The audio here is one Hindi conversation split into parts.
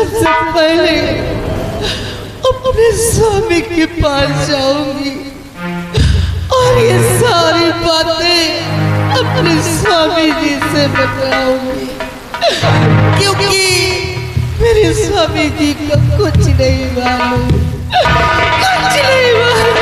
सबसे पहले अपने स्वामी के पास जाऊंगी और ये सारी बातें अपने स्वामी जी से बताऊंगी, क्योंकि मेरे स्वामी जी को कुछ नहीं मालूम, कुछ नहीं मालूम।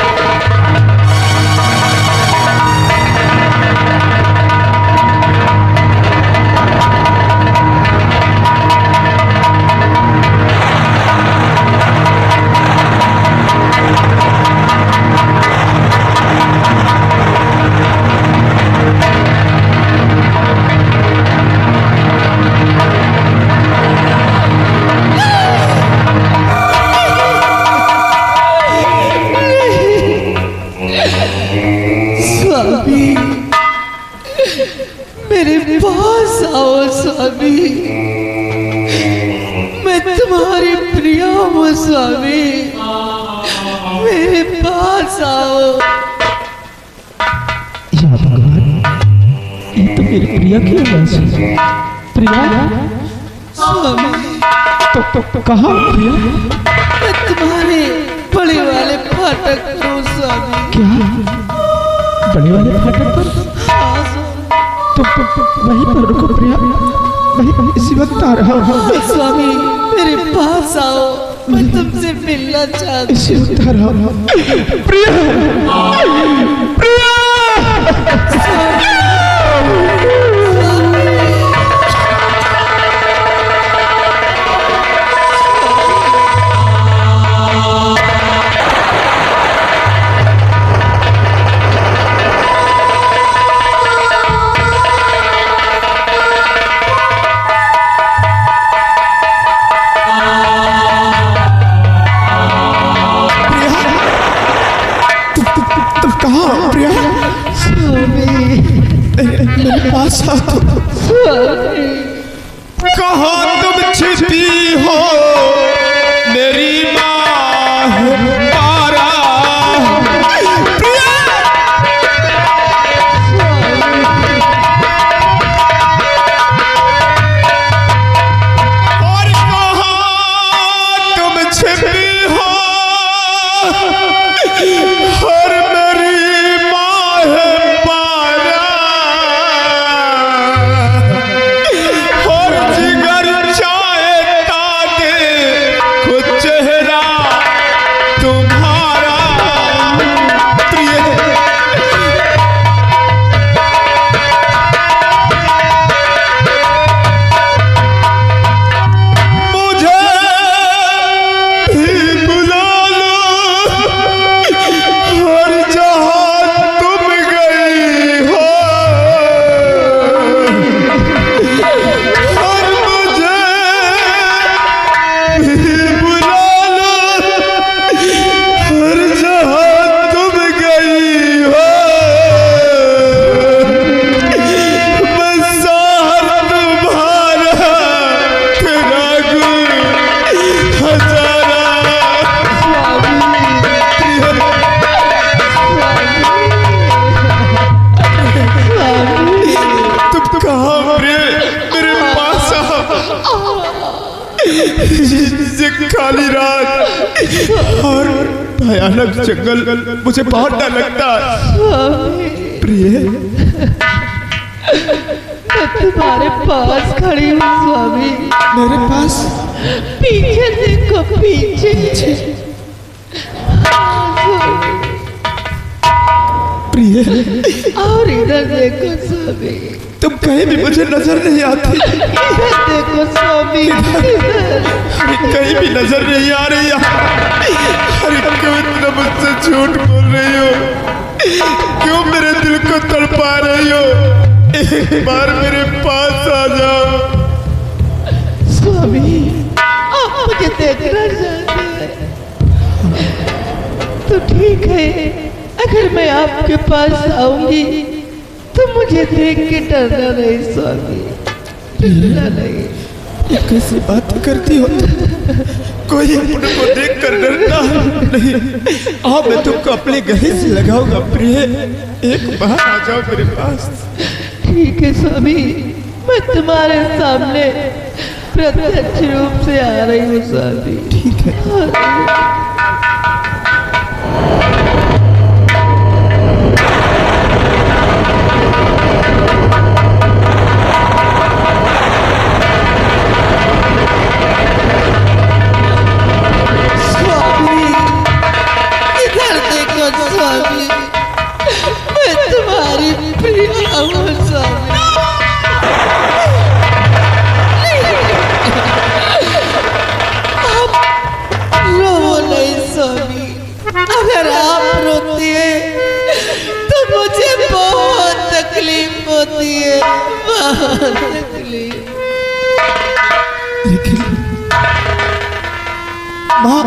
मेरे पास आओ स्वामी, मैं तुम्हारी प्रिया हूँ स्वामी, मेरे पास आओ। या भगवान, ये तो मेरी प्रिया की आवाज है। प्रिया स्वामी, तो कहाँ प्रिया? मैं तुम्हारे बड़े वाले फाटक पर हूँ स्वामी। क्या बड़े वाले फाटक पर? तो वहीं पर रुको प्रिया, वहीं इसी वक्त आ रहा हूँ। स्वामी मेरे पास आओ, मैं तुमसे मिलना चाहती हूँ। इसी वक्त आ रहा हूँ। प्रिया, प्रिया। कहाँ तुम छिपी हो मेरी माँ तारा? और कहाँ तुम छिपी हो और मेरी माँ है पारा? और जिगर चाहता देखो चेहरा तुम्हारा प्रिय। मुझे भी बुला लो और जहाँ तुम गई हो, और मुझे भी बुला लो और जहाँ तुम गई हो। मैं सार तुम्हारा तेरा गुण हजारा। तुम कहाँ मेरे पास आओ। ये काली रात और भयानक जंगल मुझे बहुत डर लगता है। प्रिय, मैं तुम्हारे पास खड़ी हूँ स्वामी। मेरे पास? पीछे देखो, पीछे। प्रिय, और इधर देखो स्वामी। तुम कहीं भी मुझे नजर नहीं आती। इधर देखो स्वामी, अरे कहीं भी नजर नहीं आ रही। अरे क्यों इतना मुझसे झूठ बोल रही हो? क्यों मेरे दिल को तड़पा रही हो? एक बार मेरे पास आ जाओ। स्वामी आप मुझे देखना चाहते हैं तो ठीक है, अगर मैं आपके पास आऊंगी तो मुझे देख के डरना नहीं स्वामी, डरना नहीं। ये कैसी बात करती हो? कोई अपने को देख कर डरता नहीं। आओ मैं तुमको अपने गले से लगाऊंगा। प्रिय, एक बार आ जाओ मेरे पास। ठीक है स्वामी, मैं तुम्हारे सामने प्रत्यक्ष रूप से आ रही हूँ स्वामी। ठीक है। स्वामी इधर देखो स्वामी, मैं तुम्हारी प्रिया हूँ स्वामी। रो नहीं स्वामी, अगर आप रोती है तो मुझे बहुत तकलीफ होती है, बहुत तकलीफ। लेकिन माँ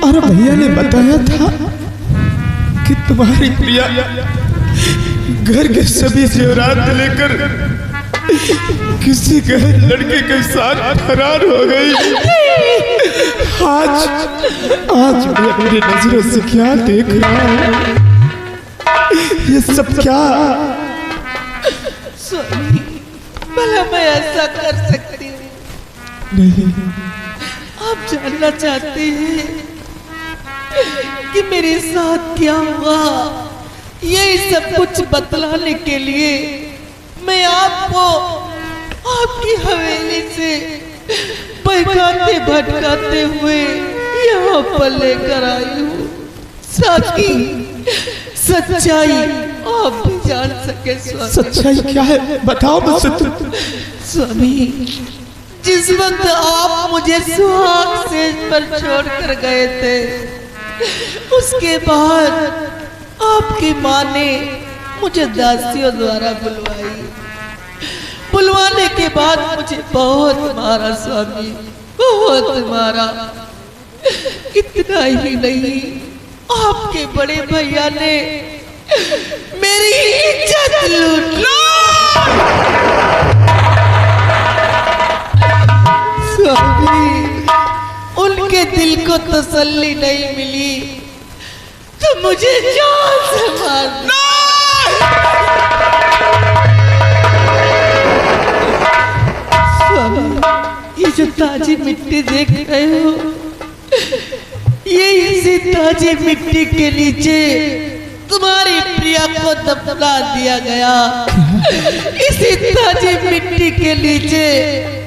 और भैया ने बताया था कि तुम्हारी प्रिया घर के सभी जेवरात लेकर किसी गहर लड़के के साथ फरार हो गई। आज मैं अपनी नजरों से क्या देख रहा हूँ, ये सब क्या? स्वामी भला मैं ऐसा कर सकती हूँ? नहीं, आप जानना चाहते हैं कि मेरे साथ क्या हुआ? यही सब कुछ बतलाने के लिए मैं आपको आपकी हवेली से भटकाते भटकाते हुए यहाँ पर लेकर आई हूँ, ताकि सच्चाई आप भी जान सके। स्वामी सच्चाई क्या है बताओ मुझसे। स्वामी जिस वक्त आप मुझे सुहाग सेज पर छोड़कर गए थे, उसके बाद आपकी माँ ने मुझे दासियों द्वारा बुलवाने के बाद मुझे बहुत मारा स्वामी, बहुत मारा। इतना ही नहीं, आपके बड़े भैया ने मेरी इज्जत लूट ली। स्वामी उनके दिल को तसल्ली नहीं मिली तो मुझे जान से मार दिया। स्वामी ये जो ताजी मिट्टी देख रहे हो, ये इसी ताजी मिट्टी के नीचे तुम्हारी प्रिया को दफना दिया गया। इसी ताजी मिट्टी के नीचे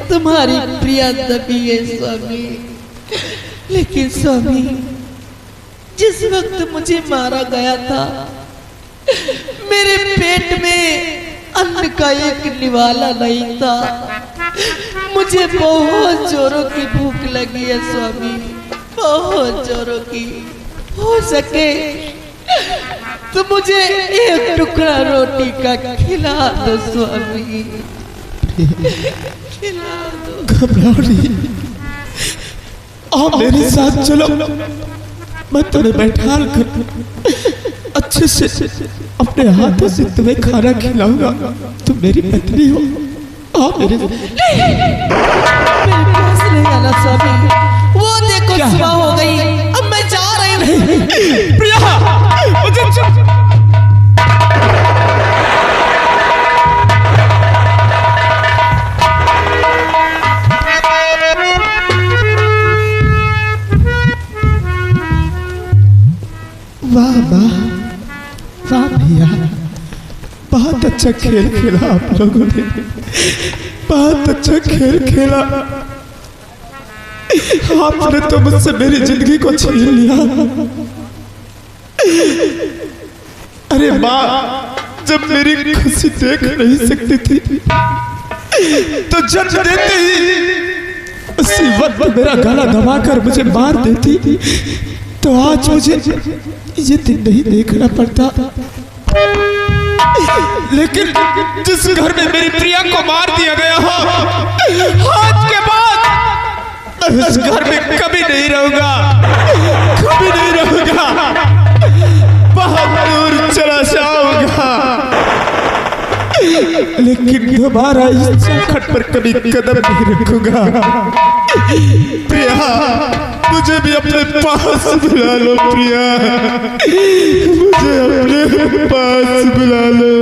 तुम्हारी प्रिया दबी है स्वामी। लेकिन स्वामी जिस वक्त मुझे मारा गया था, मेरे पेट में अन्न का एक निवाला नहीं था। मुझे बहुत जोरों की भूख लगी है स्वामी, बहुत जोरों की। हो सके तो मुझे एक टुकड़ा रोटी का खिला दो स्वामी, खिला दो। घबराओ नहीं, आओ मेरे साथ चलो, मैं तुम्हें बैठा कर अच्छे से अपने हाथों से तुम्हें खाना खिलाऊंगा। तुम मेरी पत्नी हो, आओ मेरे पास नहीं आना स्वामी। वो देखो सुबह हो गई, अब मैं जा रही हूँ। प्रिया मुझे वाह वाह वाह भैया, बहुत अच्छा खेल खेला आप लोगों ने, बहुत अच्छा खेल खेला। आपने तो मुझसे मेरी जिंदगी को छीन लिया। अरे माँ जब मेरी खुशी देख नहीं सकती थी तो जन्म देते ही उसी वक्त मेरा गला दबाकर मुझे मार देती तो आज मुझे ये दिन नहीं देखना पड़ता। लेकिन जिस घर में मेरी प्रिया को मार दिया गया हो, आज के बाद मैं उस घर में कभी नहीं रहूंगा, कभी नहीं रहूंगा, बहुत दूर चला जाऊंगा। लेकिन दोबारा इस चौखट पर कभी कदम नहीं रखूंगा। प्रिया मुझे भी अपने पास बुला लो, प्रिया मुझे अपने पास बुला लो।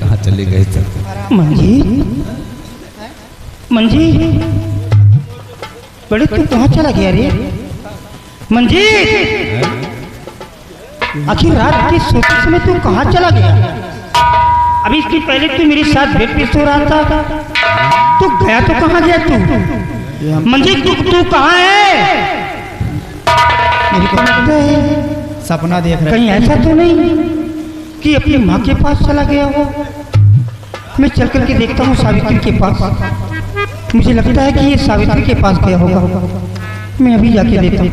कहाँ चले गए थे? मंजीत, बड़े तू कहाँ चला गया रे? मंजीत, आखिर रात के सोते समय तू कहाँ चला गया? अभी इसके पहले तू मेरे साथ बेड पे सो रहा था, तू गया तो कहाँ गया तू? मंजीत, तू कहाँ है? मेरे को लगता है सपना देख रहा है। कहीं ऐसा तो नहीं कि अपनी माँ के पास चला गया हो? मैं चल करके देखता हूँ सावित्री के पास। मुझे लगता है कि ये सावित्री के पास गया होगा। मैं अभी जाके देखता हूँ।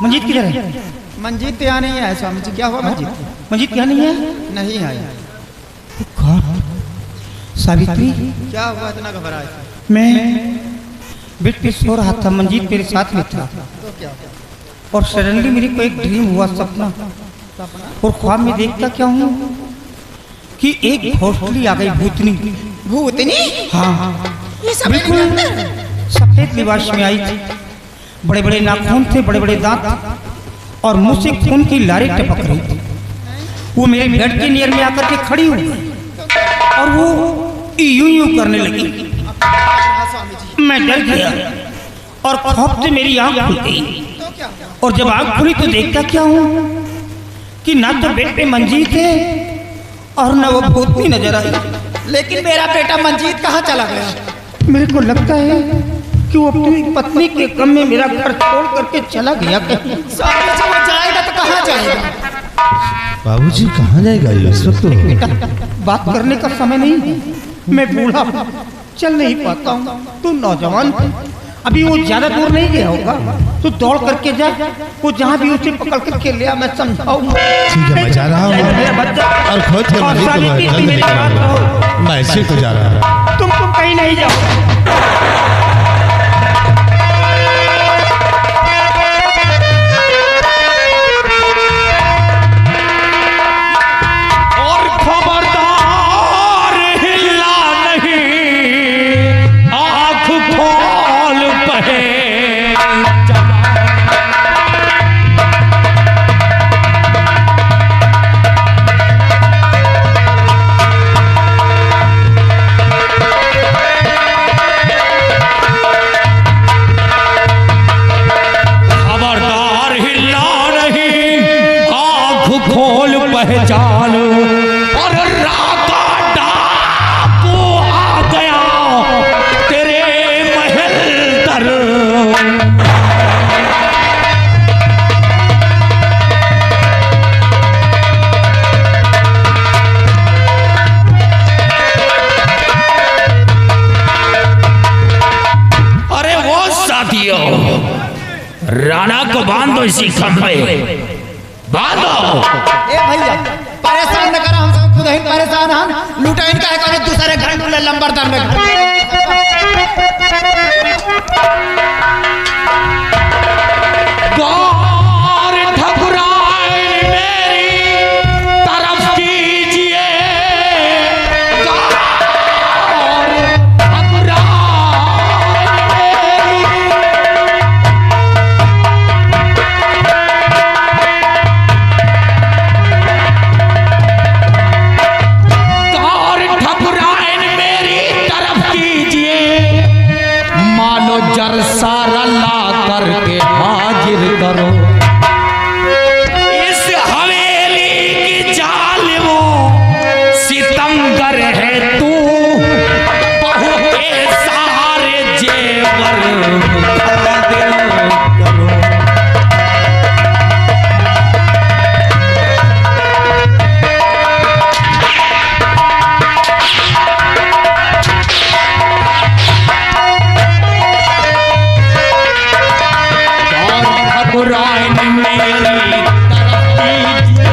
मंजीत किधर है? मंजीत यहाँ नहीं है स्वामी जी। क्या हुआ मंजीत? मंजीत क्या नहीं है? नहीं आया। सावित्री, क्या हुआ इतना घबराए? मैं बेड पे सो रहा था, मंजीत मेरे साथ में था तो क्या? और सडनली मेरे को एक ड्रीम हुआ, सपना। और ख्वाब में देखता क्या हूँ कि एक भोसड़ी आ गई, भूतनी। भूतनी? हाँ, ये सब बिल्कुल सफेद लिबास में आई थी। बड़े बड़े नाखून थे, बड़े बड़े दांत, और मुंह से खून की लारें टपक रही थी। वो मेरे बेड के नियर में आकर के खड़ी हुई और वो यूं यूं करने लगी। मैं डर गया और खौफ से मेरी आंख खुल गई। और जब आंख खुली तो देखता क्या हूँ कि ना तो बेड पे मंजीत है और ना वो भूतनी नजर आई। लेकिन मेरा बेटा मंजीत कहाँ चला गया? मेरे को लगता है कि वो अपनी पत्नी के गम में मेरा घर छोड़ करके चला गया। स्वामी जी वो जाएगा तो कहाँ जाएगा? बाबूजी कहाँ जाएगा ये इस वक्त? बेटा, बात करने का समय नहीं है। मैं बूढ़ा चल नहीं पाता हूँ, तू नौजवान है। अभी वो ज्यादा दूर नहीं गया होगा, तू दौड़ करके जा। वो जहाँ भी उसे पकड़ करके ले आ, मैं समझाऊंगा। ठीक है, मैं जा रहा हूँ। और खुद से और सावित्री की मेरी बात रहो। मैं ऐसे तो जा रहा हूँ। तुम कहीं नहीं जाओ। राणा को बांधो इसी खंभे, बांधो। ए भैया परेशान न करो, हम सब खुद ही परेशान हम लूटा इनका है कोई दूसरे घर डूले लंबरदार में गौर ठकुराइन मेरी तरफ कीजिए, गौर ठकुराइन मेरी तरफ कीजिए, मानो जरसारा ला करके हाजिर करो। इस हवेली की जालिमों सितमगर है तू, बहू के सारे जेवर मुखादिर करो। ठकुराइन मेरी तरफ कीजिए,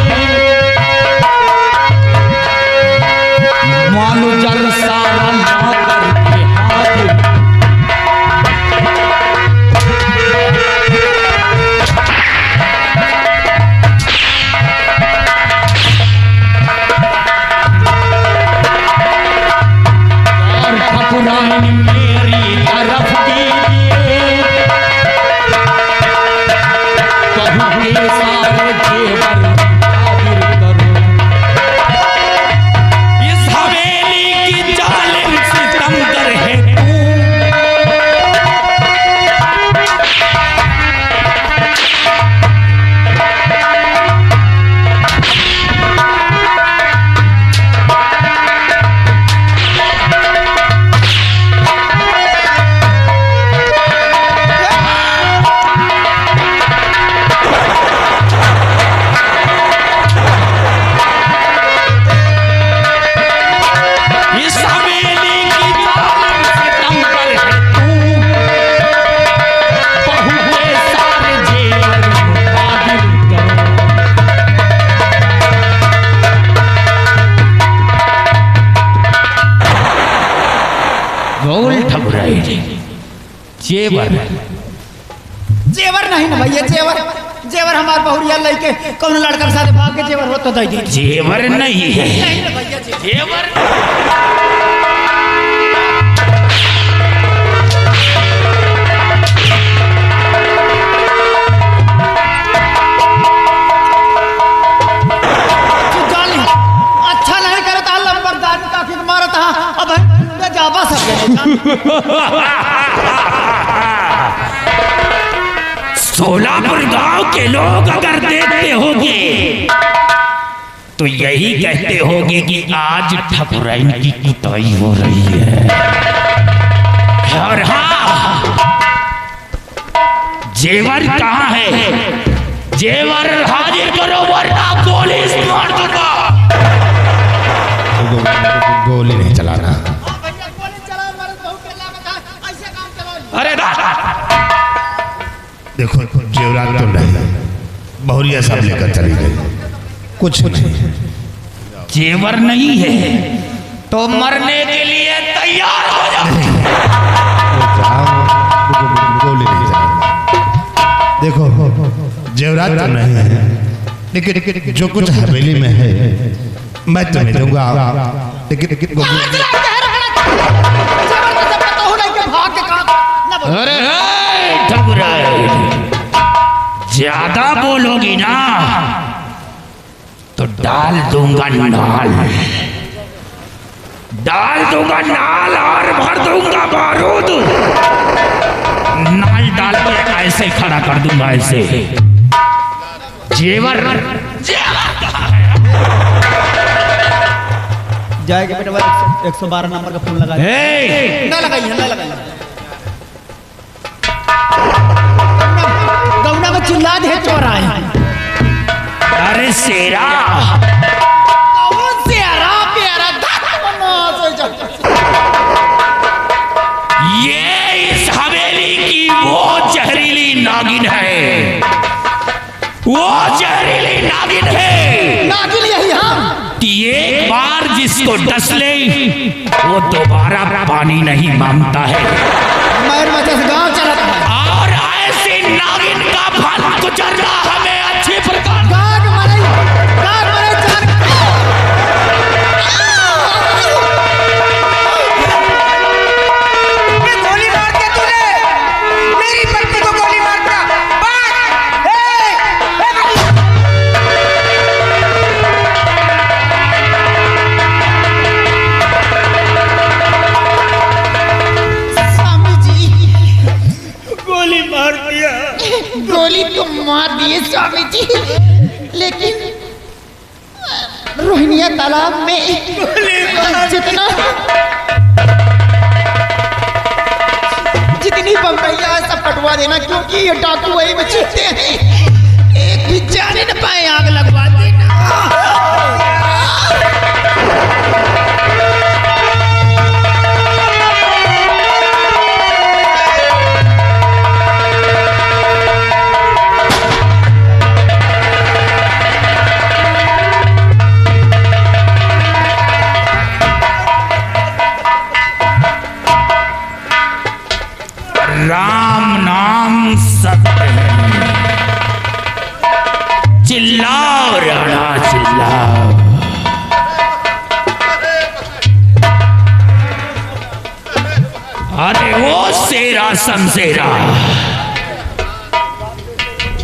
मानो जलसारा ला करके हाजिर। और ठकुराइन मेरी तरफ कीजिए, के सारे जेवर हाजिर करो। इस हवेली की जालिम सितमगर है तू, इस हवेली की जालिम सितमगर है तू, बहू के सारे जेवर हाजिर करो। गौर ठकुराइन जेवर जेवर नहीं ना भैया, जेवर जेवर हमार बहुरिया लइके कौन लड़का के साथ भाग के जेवर हो तो दे दी। जेवर नहीं है, नहीं ना भैया जेवर अच्छा नहीं करता लंबरदार का फिर मारता अब जाबा सोलापुर गांव के लोग अगर देखते होंगे तो यही कहते होंगे कि आज ठकुराइन की कुटाई हो रही है। और हाँ, जेवर कहाँ है? जेवर हाजिर करो वरना गोली मार दूंगा। गोली नहीं चलाना। अरे देखो जेवरात तो नहीं, बहुरिया सब लेकर चली गई, कुछ नहीं। जेवर नहीं है तो मरने के लिए तैयार हो जाओ। गोली नहीं चलाना। देखो जेवरात तो नहीं है, लेकिन जो कुछ हवेली में है मैं तुम्हें दूंगा। लेकिन अरे ठकुराइन, ज्यादा बोलोगी ना तो डाल दूंगा नाल, डाल दूंगा नाल और भर दूंगा बारूद। नाल डाल के ऐसे खड़ा कर दूंगा, ऐसे। जेवर जाएगा बेटा 112 नंबर का फोन लगा ना लगाइए ना लगाइए। गौना में चिल्ला दे चोर आए। अरे शेरा, कौन शेरा प्यारा ये इस हवेली की वो जहरीली नाग नागिन है, वो जहरीली नागिन है। नागिन यही हम कि एक बार जिसको डस ले वो दोबारा पानी नहीं मांगता है। मर मचस गांव चलत है। और ऐसी नागिन का फल गुजरना हमें अच्छी प्रकार गाग मरे जान। ये गोली मार के तूने मेरी पत्नी को गोली मार दिया। स्वामी जी गोली मार दिया। गोली तो मार दिए स्वामी जी, लेकिन रोहिणिया तालाब में जितनी बम्बैया सब कटवा देना, क्योंकि ये डाकू वही में छुपते हैं। एक भी जाने न पाए, आग लगवा देना। राम नाम सत्य है। चिल्लाओ राणा चिल्लाओ। अरे वो शेरा समशेरा,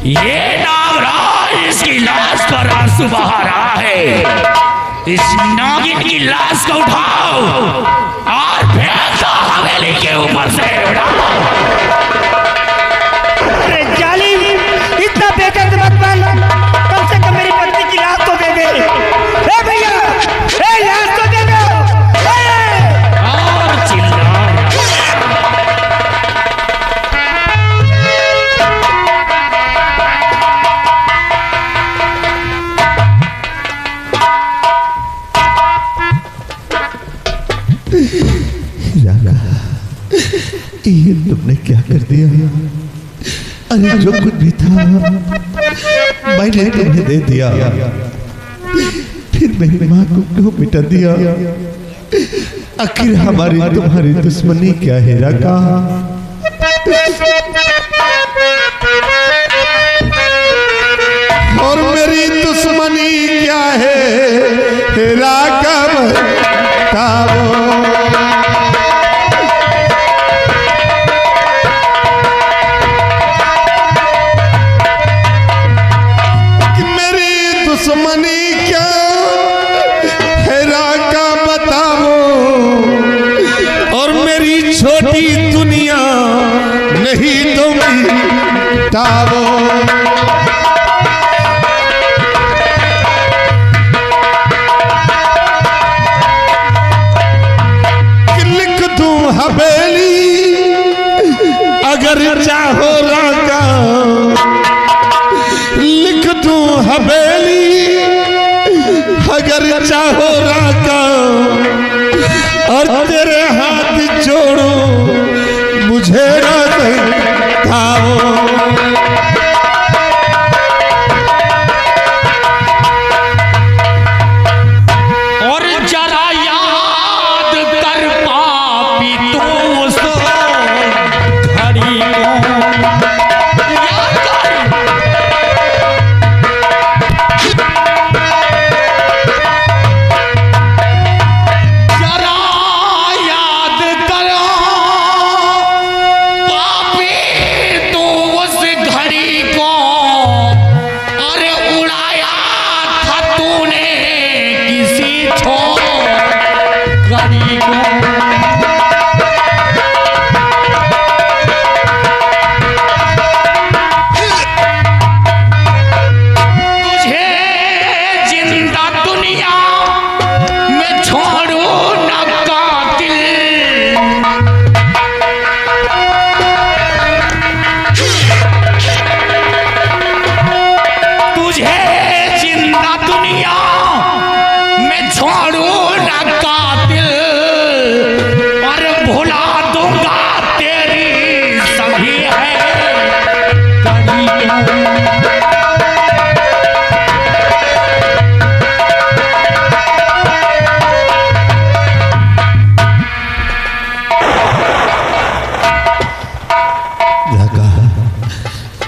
ये नागराज इसकी लाश पर आंसू बहा रहा है। इस नागिन की लाश को उठाओ और फेंक दो हवेली के ऊपर से। अरे जालिम, इतना बेदर्द मत बन, कम से कम मेरी पत्नी की लाश तो दे दे। ए भैया, ए लाश तो दे दो। और चिल्लाओ। ये तुमने क्या कर दिया? अरे जो कुछ भी था मैंने तुम्हें दे दिया, फिर मेरी माँ को क्यों मिटा दिया? आखिर हमारी तुम्हारी दुश्मनी क्या है राका? और मेरी दुश्मनी क्या है राका बताओ। दुश्मनी क्या है राका बताओ, और मेरी छोटी दुनिया नहीं तो मिटाओ। लिख दूं हवेली अगर चाहो राका, लिख दूं हवेली अगर चाहो राका, और तेरे हाथ जोड़ो मुझे ना बताओ। और जरा याद कर पापी तू उस घड़ी को,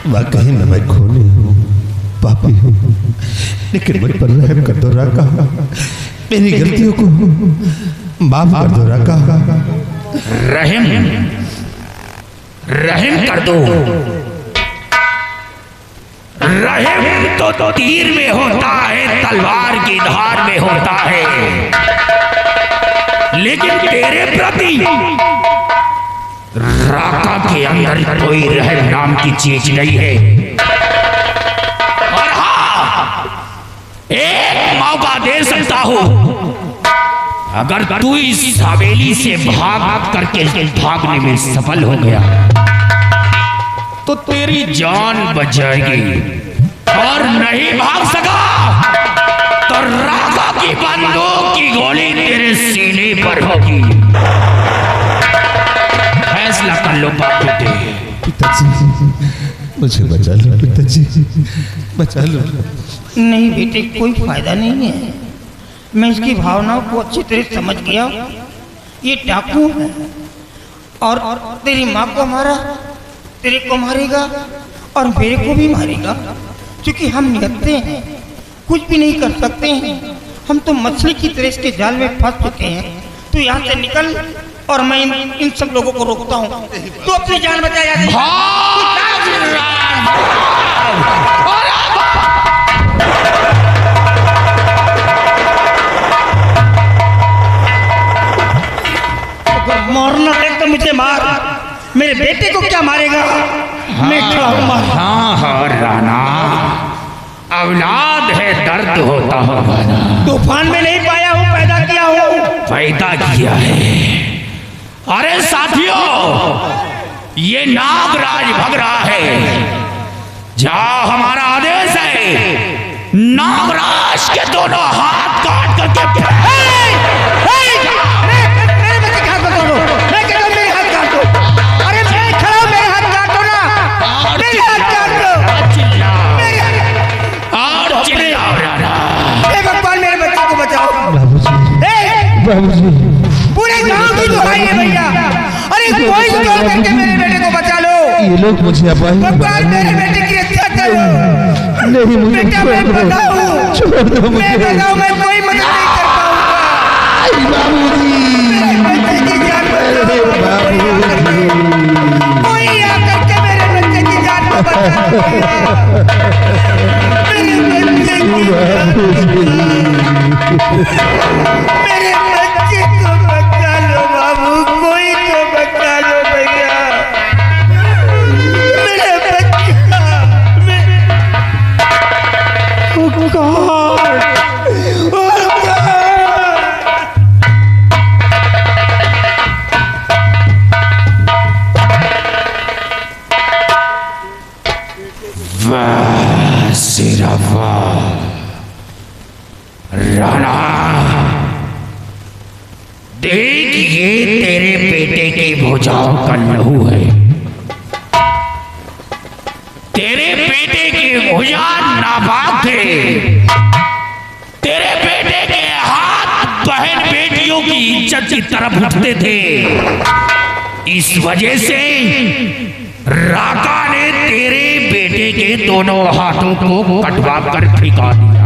वाकई में मैं खूनी हूँ, पापी हूँ, लेकिन मुझ पर रहम कर दो राका। मेरी गलतियों को माफ कर दो राका। रहम रहम कर दो। रहम तो तीर में होता है, तलवार की धार में होता है, लेकिन तेरे प्रति राका के अंदर कोई रहम नाम की चीज नहीं है। और हाँ, एक मौका दे सकता हूं। अगर तू इस हवेली से भाग करके भागने में सफल हो गया तो तेरी जान बच जाएगी, और नहीं भाग सका तो राका की बंदूक की गोली तेरे सीने पर होगी। फैसला कर लो बाप बेटे। पिताजी मुझे बचा लो, पिताजी बचा लो। नहीं बेटे, कोई फायदा नहीं है। मैं इसकी भावनाओं को अच्छी तरह समझ गया। ये डाकू है और तेरी माँ को मारा, तेरे को मारेगा और मेरे को भी मारेगा, क्योंकि हम निहत्ते हैं, कुछ भी नहीं कर सकते हैं। हम तो मछली की तरह इसके जाल में फंस चुके हैं। तू यहाँ से निकल और मैं इन सब लोगों को रोकता हूँ। तू अपनी जान बचा। मारना है तो मुझे मार, मेरे बेटे को क्या मारेगा? मैं खड़ा हूं। हाँ हाँ राणा, औलाद है दर्द होता होगा ना। तूफान में नहीं पाया हूँ, पैदा किया हूँ। पैदा किया है। अरे साथियों, ये नागराज भग रहा है। जहाँ हमारा आदेश है, नागराज के दोनों हाथ काट करके पूरे गांव की दुहाई है भैया। अरे कोई तो करके मेरे बेटे को बचा लो। ये लोग मुझे भगवान मेरे बेटे की रक्षा करो। नहीं, मुझे बेटा मैं बताऊं, छोड़ दो मुझे। मैं बताऊं, मैं कोई मदद नहीं कर पाऊंगा। बाबूजी, मेरे बच्चे की जान बचाओ। कोई आकर के मेरे बच्चे की जान को बचा लो। मेरे बच्चे की मेरे बच्चे को बचा लो बाबू, कोई तो बचा लो भैया। मेरे बच्चा वाह सिरा वाह राणा, देख ये तेरे बेटे की भुजाओं का लहू है। तेरे बेटे की भुजा नापाक थे। तेरे बेटे के हाथ बहन बेटियों की इज्जत की तरफ उठते थे। इस वजह से राका ने तेरे बेटे के दोनों हाथों को कटवा कर फेंका दिया।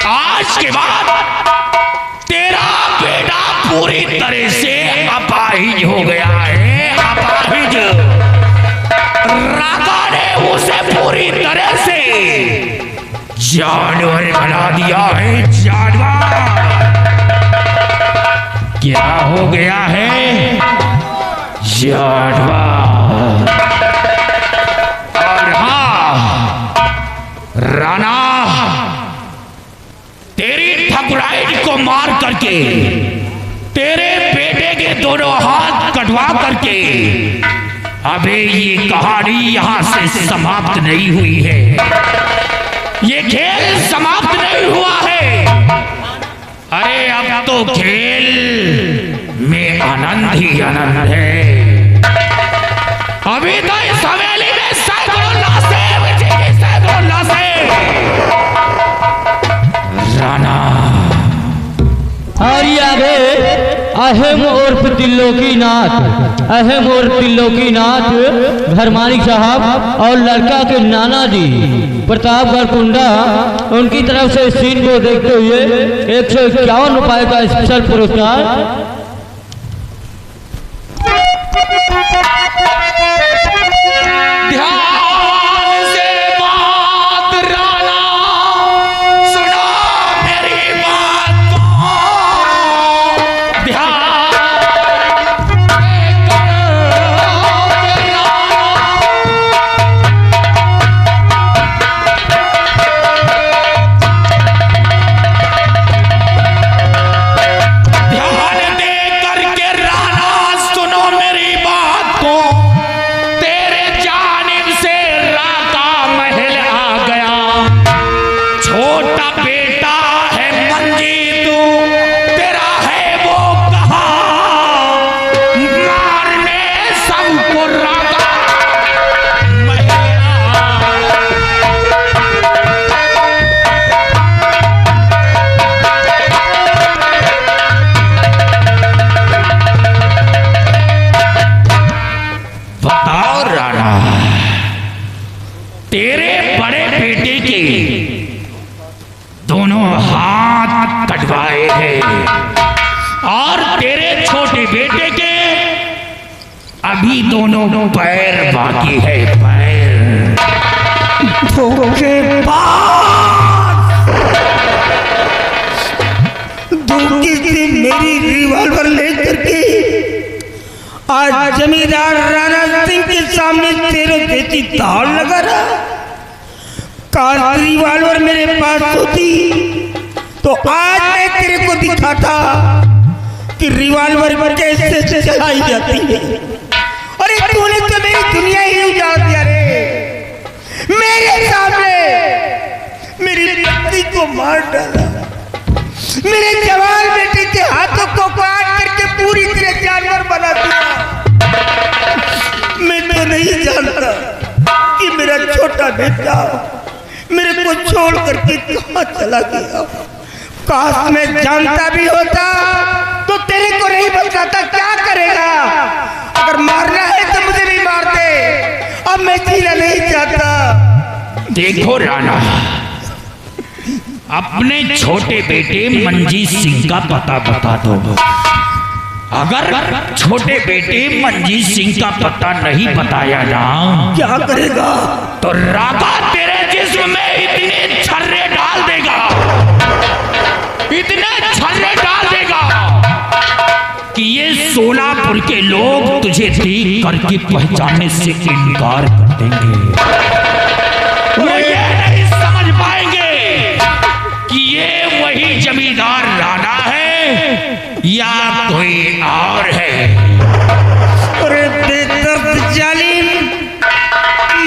आज के बाद तेरा बेटा पूरी तरह से अपाहिज हो गया है। अपाहिज। राका ने उसे पूरी तरह से जानवर बना दिया है। जानवर क्या हो गया है? जानवर। और हाँ राणा, तेरी ठकुराइन को मार करके, तेरे बेटे के दोनों हाथ कटवा करके, अबे ये कहानी यहां से समाप्त नहीं हुई है। ये खेल समाप्त नहीं हुआ है। अरे अब तो खेल में आनंद ही आनंद है। अभी तो इस हवेली में सैकड़ों लाशें बचेंगी, सैकड़ों लाशें। राणा अरे अहम उर्फ त्रिलोकीनाथ, अहम उर्फ त्रिलोकीनाथ घर मालिक साहब और लड़का के नाना जी प्रतापगढ़ कुंडा, उनकी तरफ से सीन को देखते हुए 151 रुपए का स्पेशल पुरस्कार। तेरे बड़े बेटे के दोनों हाथ कटवाए हैं और तेरे छोटे बेटे के अभी दोनों पैर बाकी है। पैर धोखे से मेरी रिवॉल्वर लेकर के आज जमींदार राणा सिंह के सामने तेरे जैसी दाल लगा रहा। काश रिवॉल्वर मेरे पास होती तो आज मैं तेरे को दिखाता कि रिवॉल्वर कैसे चलाई जाती है। अरे तूने तो मेरी दुनिया ही उजाड़ दिया रे। मेरे सामने मेरी पत्नी को मार डाला, मेरे जवान बेटे के हाथों को काट करके पूरी तरह जानवर बना दिया। मैं तो नहीं जानता कि मेरा छोटा बेटा मेरे को छोड़ करके कहाँ चला गया। काश मैं जानता भी होता तो तेरे को नहीं बताता। क्या करेगा? अगर मारना है तो मुझे भी मार दे, अब मैं जीना नहीं चाहता। देखो राणा, अपने छोटे बेटे मंजीत सिंह का पता बता दो। अगर छोटे बेटे मंजीत सिंह का पता नहीं बताया ना, क्या करेगा? तो रागा तेरे जिस्म में इतने छर्रे डाल देगा, इतने छर्रे डाल देगा कि ये सोलापुर के लोग तुझे देख करके पहचानने से इनकार कर देंगे। वो ये नहीं समझ पाएंगे कि ये वही जमींदार राणा है या कोई और है। अरे बेदर्द जालिम,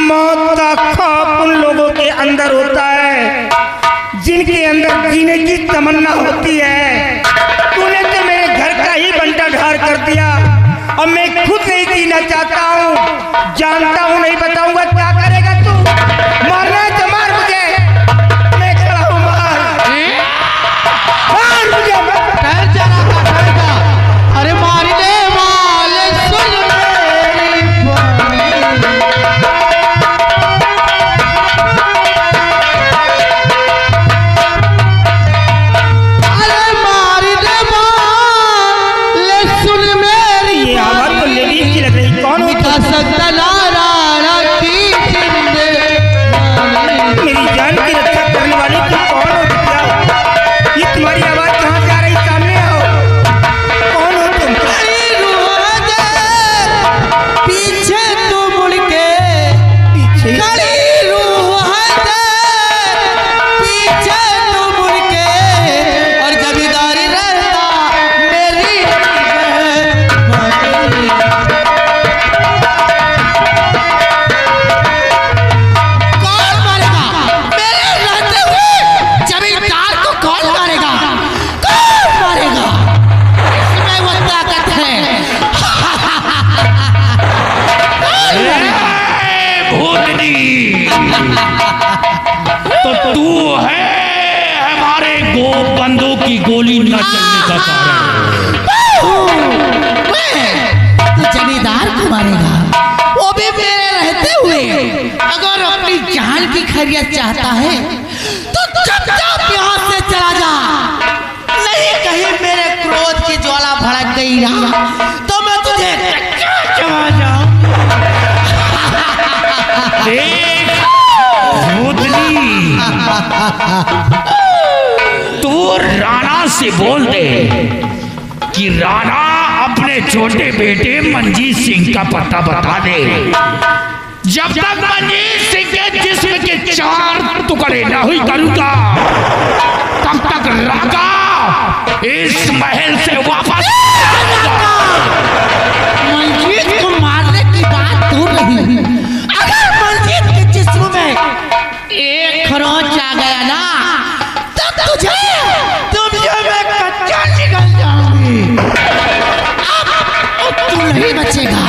मौत का खौफ उन लोगों के अंदर होता है जिनके अंदर जीने की तमन्ना होती है। तूने तो मेरे घर का ही बंटा ढार कर दिया। अब मैं खुद नहीं जीना चाहता हूँ, जानता हूँ नहीं बताऊंगा। क्या करेगा तू? मारना है तो मार मुझे, मैं खड़ा हूँ। मार मुझे, ठहर जा राका, ठहर जा। अरे मारने वाले सुन मेरी बात। अरे मारने वाले सुन मेरी ये आवाज तो लेडीज की लग रही। कौन मिटा होता? सकता ना राणा की जिंदगानी। मेरी जान की रक्षा करने वाली तू कौन हो? ये तुम्हारी आवाज कहाँ से आ रही? सामने आओ। कौन हो तुम? पीछे तू मुड़ के पीछे खड़ी रूह दे, पीछे तू मुड़ के और जमींदारी रहता मेरी कौन मारेगा? मेरे रहते हुए जमींदार को कौन मारेगा? कौन मारेगा? इसमें वो ताकत है। भूतनी तो तू है हमारे बंदूक की गोली न चलने का कारण। दिया तो मैं तुझे चबा जाऊं। देख भूतनी, तू राणा से बोल दे कि राणा अपने छोटे बेटे मंजीत सिंह का पता बता दे। जब तक मंजीत सिंह के जिस्म के 4 टुकड़े न हुई करूंगा तब तक रागा इस महल से वापस। मंजीत को मारने की बात दूर रही, अगर मंजीत के जिस्म में एक खरोंच आ गया ना तब तुझे मैं कच्चा निकल जाऊंगी। अब तू नहीं बचेगा।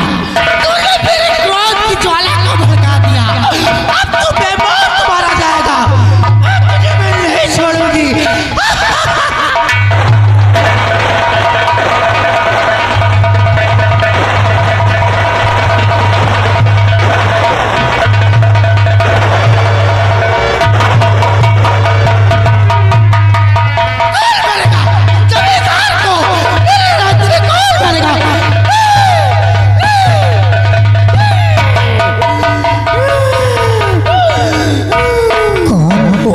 तूने मेरे क्रोध की ज्वाला को भड़का दिया, अब तू बेमौत मारा जाएगा। अब तुझे मैं नहीं छोड़ूंगी।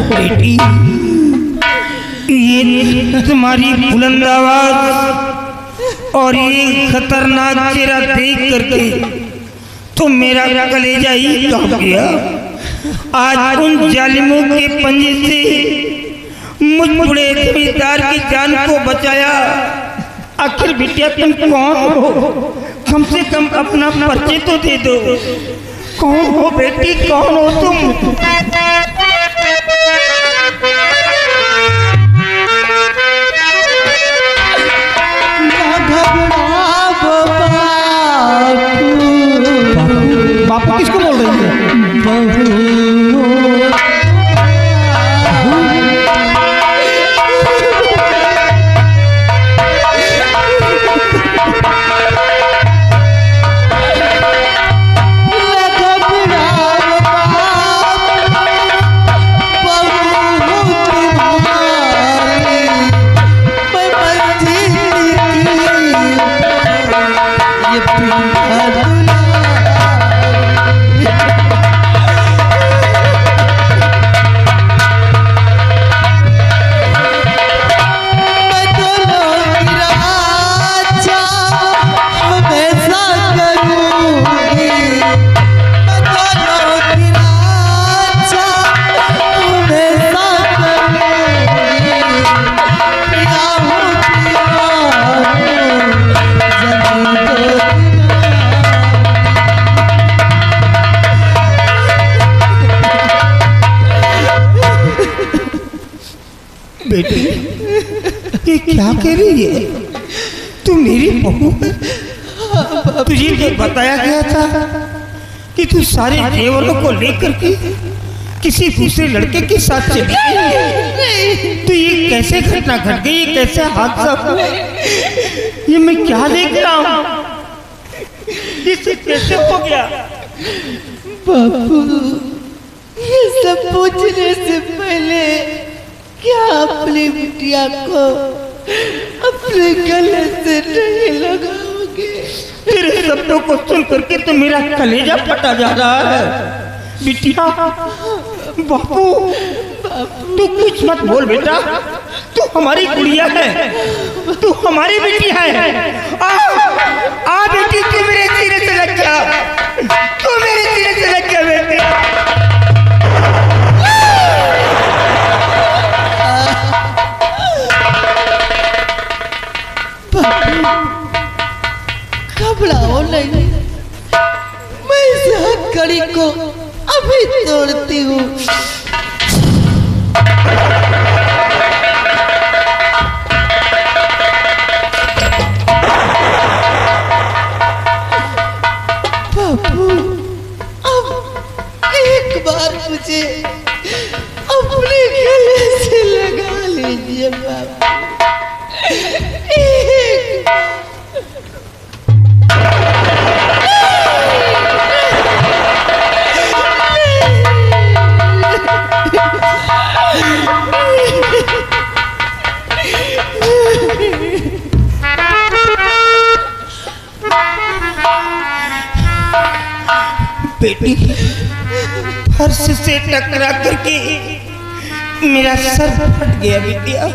बेटी, ये तुम्हारी बुलंद आवाज और ये खतरनाक चेहरा देख करके तो मेरा कलेजा ही कांप गया। आज उन जालिमों के पंजे से मुझ बूढ़े जमींदार की जान को बचाया। आखिर बिटिया तुम कौन हो? कम से कम अपना परिचय तो दे दो। कौन हो बेटी, कौन हो तुम? बापू किसको बोल रही है? बेटी, ये क्या कह रही है? तू मेरी बहू है? तुझे जो बताया गया था कि तू सारे जेवरों को लेकर के किसी दूसरे लड़के के साथ चली गई, तो ये कैसे घटना घट गई? ये कैसे हादसा हुआ? ये मैं क्या देख रहा हूँ? ये कैसे हो गया? बापू, ये सब पूछने से पहले क्या अपनी बिटिया को अपने गले से नहीं लगाओगे? तेरे शब्दों को सुन करके तो मेरा कलेजा फटा जा रहा है। बिटिया, बापू, तू कुछ मत बोल बेटा। तू हमारी गुड़िया है, तू हमारी बेटी है। आ बेटी, तू मेरे सीने से लग जा, तू मेरे सीने से लग जा बेटी। घबराओ नहीं, मैं इस हथकड़ी को अभी तोड़ती हूँ। बापू, अब एक बार मुझे अपने गले से लगा लीजिए बापू, एक बार। बेटी फर्श से टकरा करके मेरा सर फट गया बिटिया।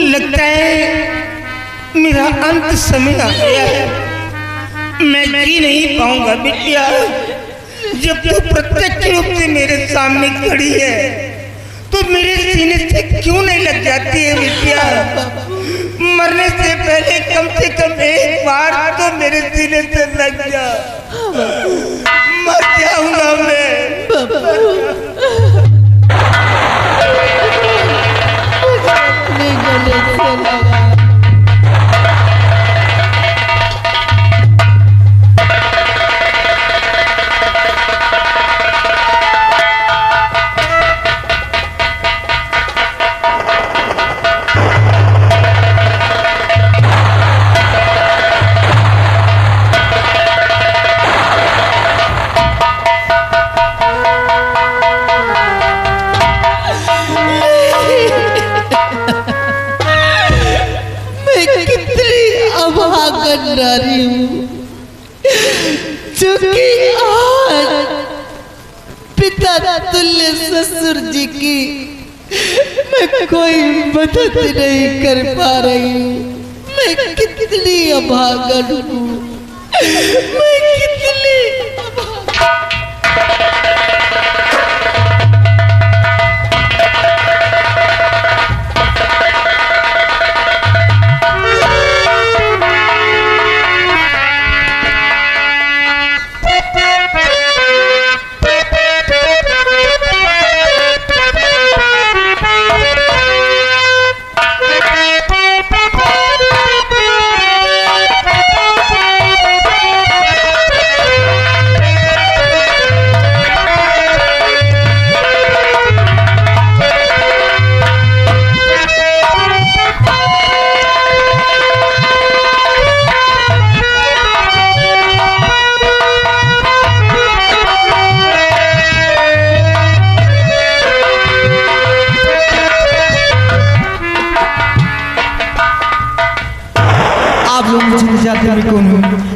लगता है मेरा अंत समय आ गया है, मैं जी नहीं पाऊंगा बिटिया। जब तू प्रत्यक्ष रूप से मेरे सामने खड़ी है तो मेरे सीने से क्यों नहीं लग जाती है बिटिया? मरने से पहले कम से कम एक बार तो मेरे सीने से लग जा। मर जाऊंगा मैं। अपने गले से लगा। नारी हूँ क्योंकि आज पिता तुल्य ससुर जी की मैं कोई मदद नहीं कर पा रही हूँ। मैं कितनी अभागन हूँ, मैं कितनी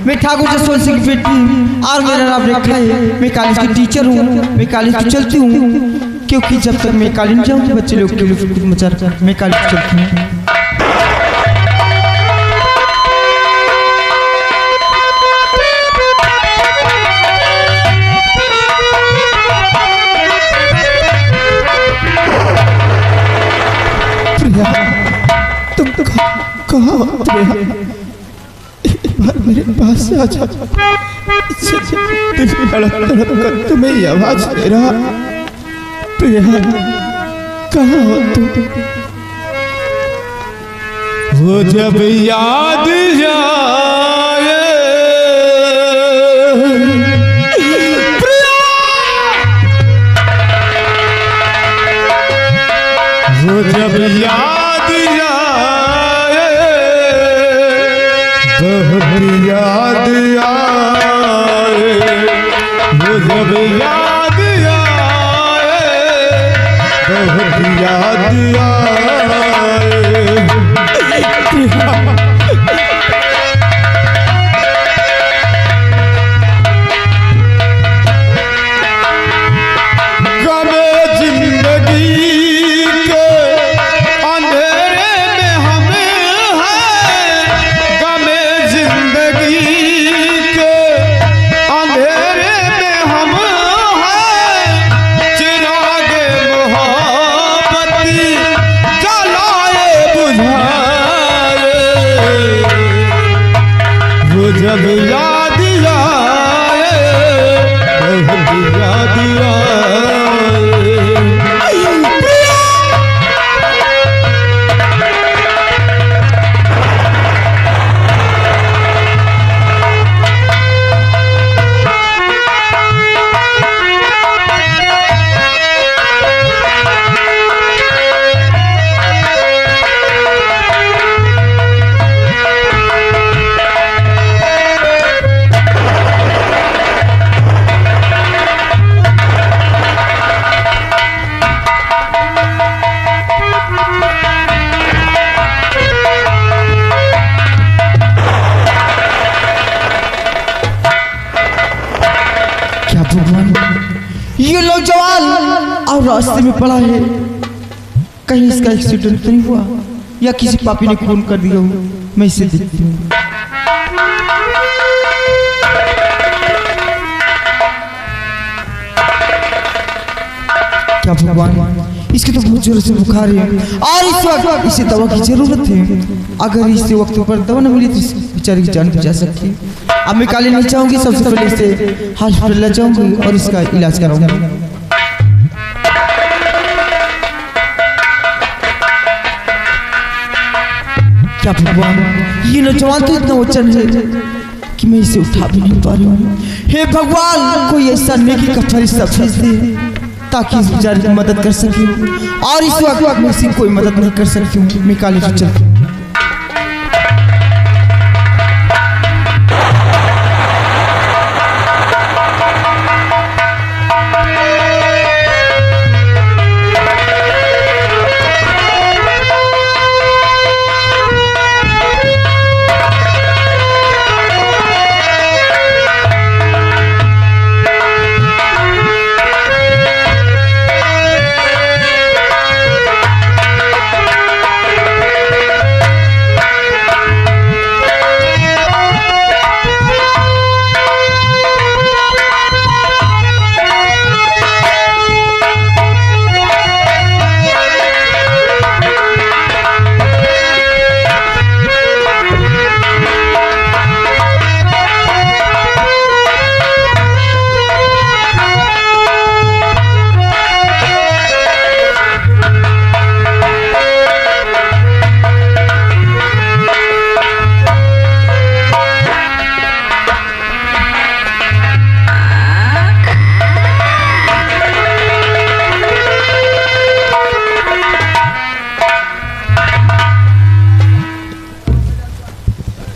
मैं ठाकुर जसवंत सिंह की बेटी और मेरा नाम रेखा है। मैं कॉलेज की टीचर हूँ, मैं कॉलेज की चलती हूँ क्योंकि जब तक मैं कॉलेज जाऊँ बच्चे लोग के लिए मचा मैं कॉलेज चलती हूँ। तुम कहाँ मेरे पास से आ जा। दिल धड़क कर तुम्हें ये आवाज दे रहा। प्रिया कहाँ हो तुम? वो जब याद जाए प्रिया, वो जब याद जाए बहुत याद आए, वो जब याद आए बहुत याद आए। गमे जिंदगी के अंधेरे में हम हैं, गमे जिंदगी के अंधेरे में हम हैं। चिरागे मोहब्बती जलाए बुझाए, और रास्ते में पड़ा है, कहीं इसका एक्सीडेंट तो नहीं हुआ या किसी पापी ने खून कर दिया हो। मैं इसे देखती हूँ। क्या भगवान, इसके तो बहुत जोर से बुखार है और इस वक्त इसे दवा की जरूरत है। अगर इसे वक्त पर दवा न मिली तो इस बेचारे की जान बचा सकती है। अब मैं काले नहीं चाहूंगी, सबसे पहले इसे हॉस्पिटल ले जाऊंगी और इसका इलाज कराऊंगी। क्या भगवान, ये नौजवान तो इतना वचन है कि मैं इसे उठा भी नहीं पा रही हूँ। हे भगवान, कोई ऐसा नेकी का फरिश्ता भेज दे ताकि इस बेचारे की मदद कर सकूं। और इस वक्त मैं इसी कोई मदद नहीं कर सकती हूँ। मैं काले से चलती हूँ।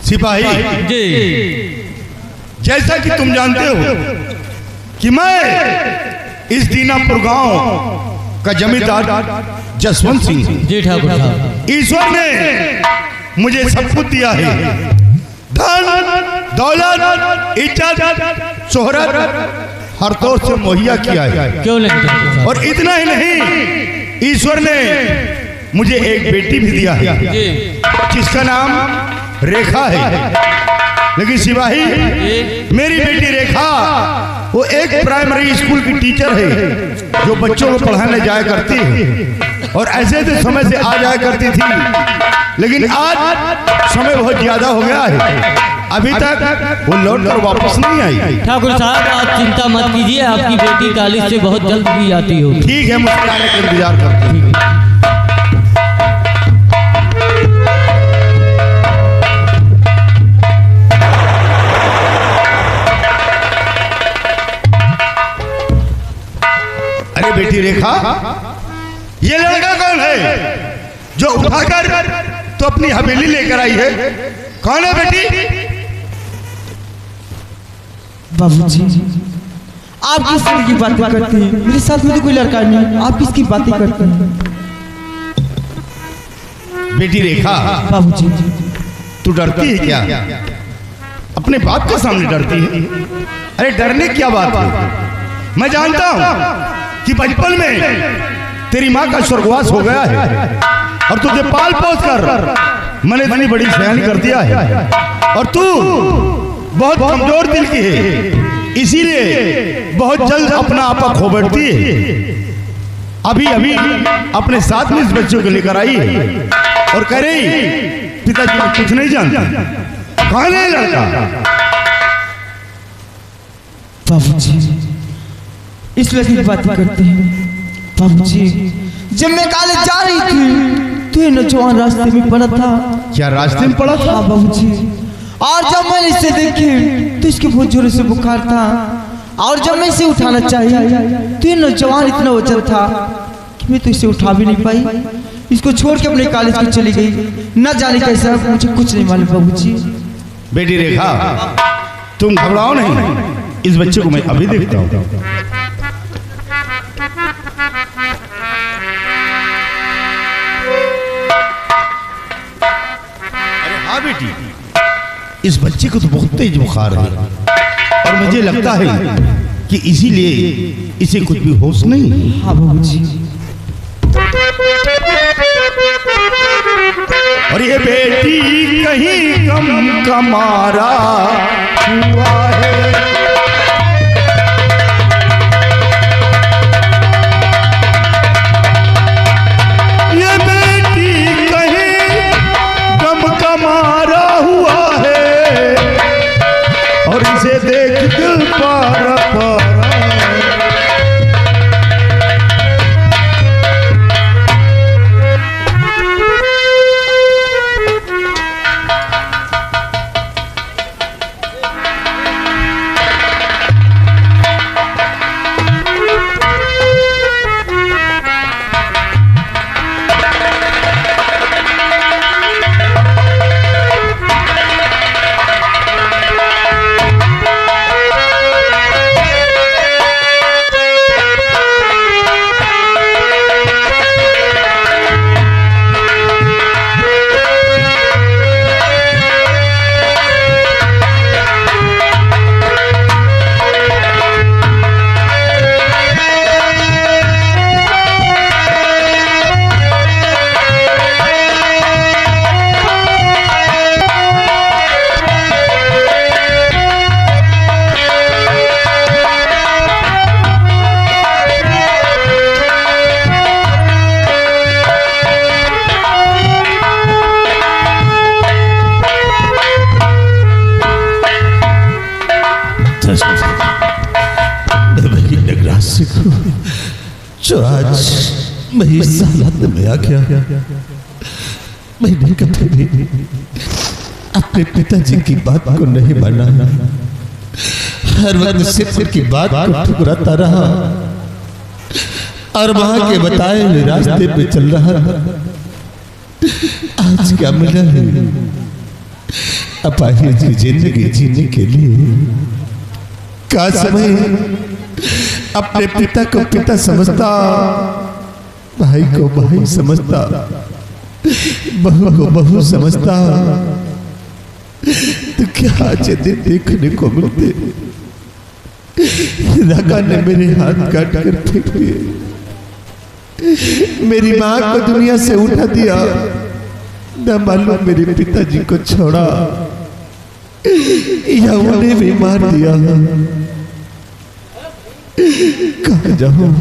सिपाही जी, जैसा कि तुम जानते हो कि मैं इस दीनापुर गांव का जमींदार जसवंत सिंह हूं। जी ठाकुर साहब, ईश्वर ने मुझे सब कुछ दिया है, धन दौलत इज्जत शोहरत हर तौर से मुहैया किया है। क्यों नहीं ठाकुर साहब? और इतना ही नहीं, ईश्वर ने मुझे एक बेटी भी दिया है जिसका नाम रेखा है। लेकिन सिपाही, मेरी बेटी रेखा वो एक प्राइमरी स्कूल की टीचर है जो बच्चों को पढ़ाने जाया करती है और ऐसे तो समय से आ जाया करती थी, लेकिन आज समय बहुत ज्यादा हो गया है, अभी तक वो लौट कर वापस नहीं आई। ठाकुर साहब, आप चिंता मत कीजिए, आपकी बेटी कॉलेज से बहुत जल्द भी आती होगी। ठीक है, मुझे आने का इंतजार करते हैं। अरे बेटी रेखा, ये लड़का कौन है जो उठाकर तो अपनी हवेली लेकर आई है? कौन है बेटी? बाबूजी, आप किस तरह की बातें करते हैं? मेरे साथ में तो कोई लड़का नहीं, आप किसकी बातें करते हैं? बेटी रेखा, बाबूजी, तू डरती है क्या? अपने बाप के सामने डरती है? अरे डरने की क्या बात है? मैं जानता हूं कि बचपन में तेरी माँ का स्वर्गवास हो गया है और तुझे पाल पोस कर मैंने इतनी बड़ी सयानी कर दिया है और तू बहुत कमजोर दिल की है, इसीलिए बहुत जल्द अपना आपा खो बैठती है। अभी अभी अपने साथ में इस बच्चों को लेकर आई है और कह रही पिताजी मैं कुछ नहीं जानता। कौन है लड़का? बाबूजी, इस लड़की की बातें करते हैं। बाबूजी, जब मैं कॉलेज जा रही थी तो ये नौजवान रास्ते में पड़ा था। क्या रास्ते में पड़ा था? हाँ बाबूजी, और जब मैंने इसे देखी तो इसके बहुत जोर से बुखार था और जब मैं इसे उठाना चाहिए तो ये नौजवान इतना वजन था कि मैं तो इसे उठा भी नहीं पाई। इसको छोड़ के अपने कॉलेज को चली गई, न जाने कैसा, मुझे कुछ नहीं मालूम। बाबूजी, बेटी रेखा, तुम घबराओ नहीं, इस बच्चे को मैं अभी देखता हूँ। अरे हाँ बेटी, इस बच्चे को तो बहुत तेज बुखार है और मुझे लगता है कि इसीलिए इसे कुछ भी होश नहीं। हाँ बाबूजी। और ये बेटी कहीं गम का मारा हुआ है। ये बेटी कहीं गम का मारा हुआ है और इसे देख दिल पारा पारा। जो आज मैं इस हालत में आ गया, मैंने कभी भी अपने पिताजी की बात को नहीं माना। हर वक्त सिर्फ उनकी बात को ठुकराता रहा और वहां के बताए हुए रास्ते पे चल रहा था। आज क्या मिला है? अपाहिज की जिंदगी जीने के लिए क्या समय अपने पिता को पिता समझता, भाई को भाई समझता, बहू को बहू समझता, तो क्या आज दिन देखने को मिलते। राका ने मेरे हाथ काट कर फेंक दिए, मेरी माँ को दुनिया से उठा दिया, न मालूम मेरे पिताजी को छोड़ा या उन्हें भी मार दिया। कहाँ जाऊं?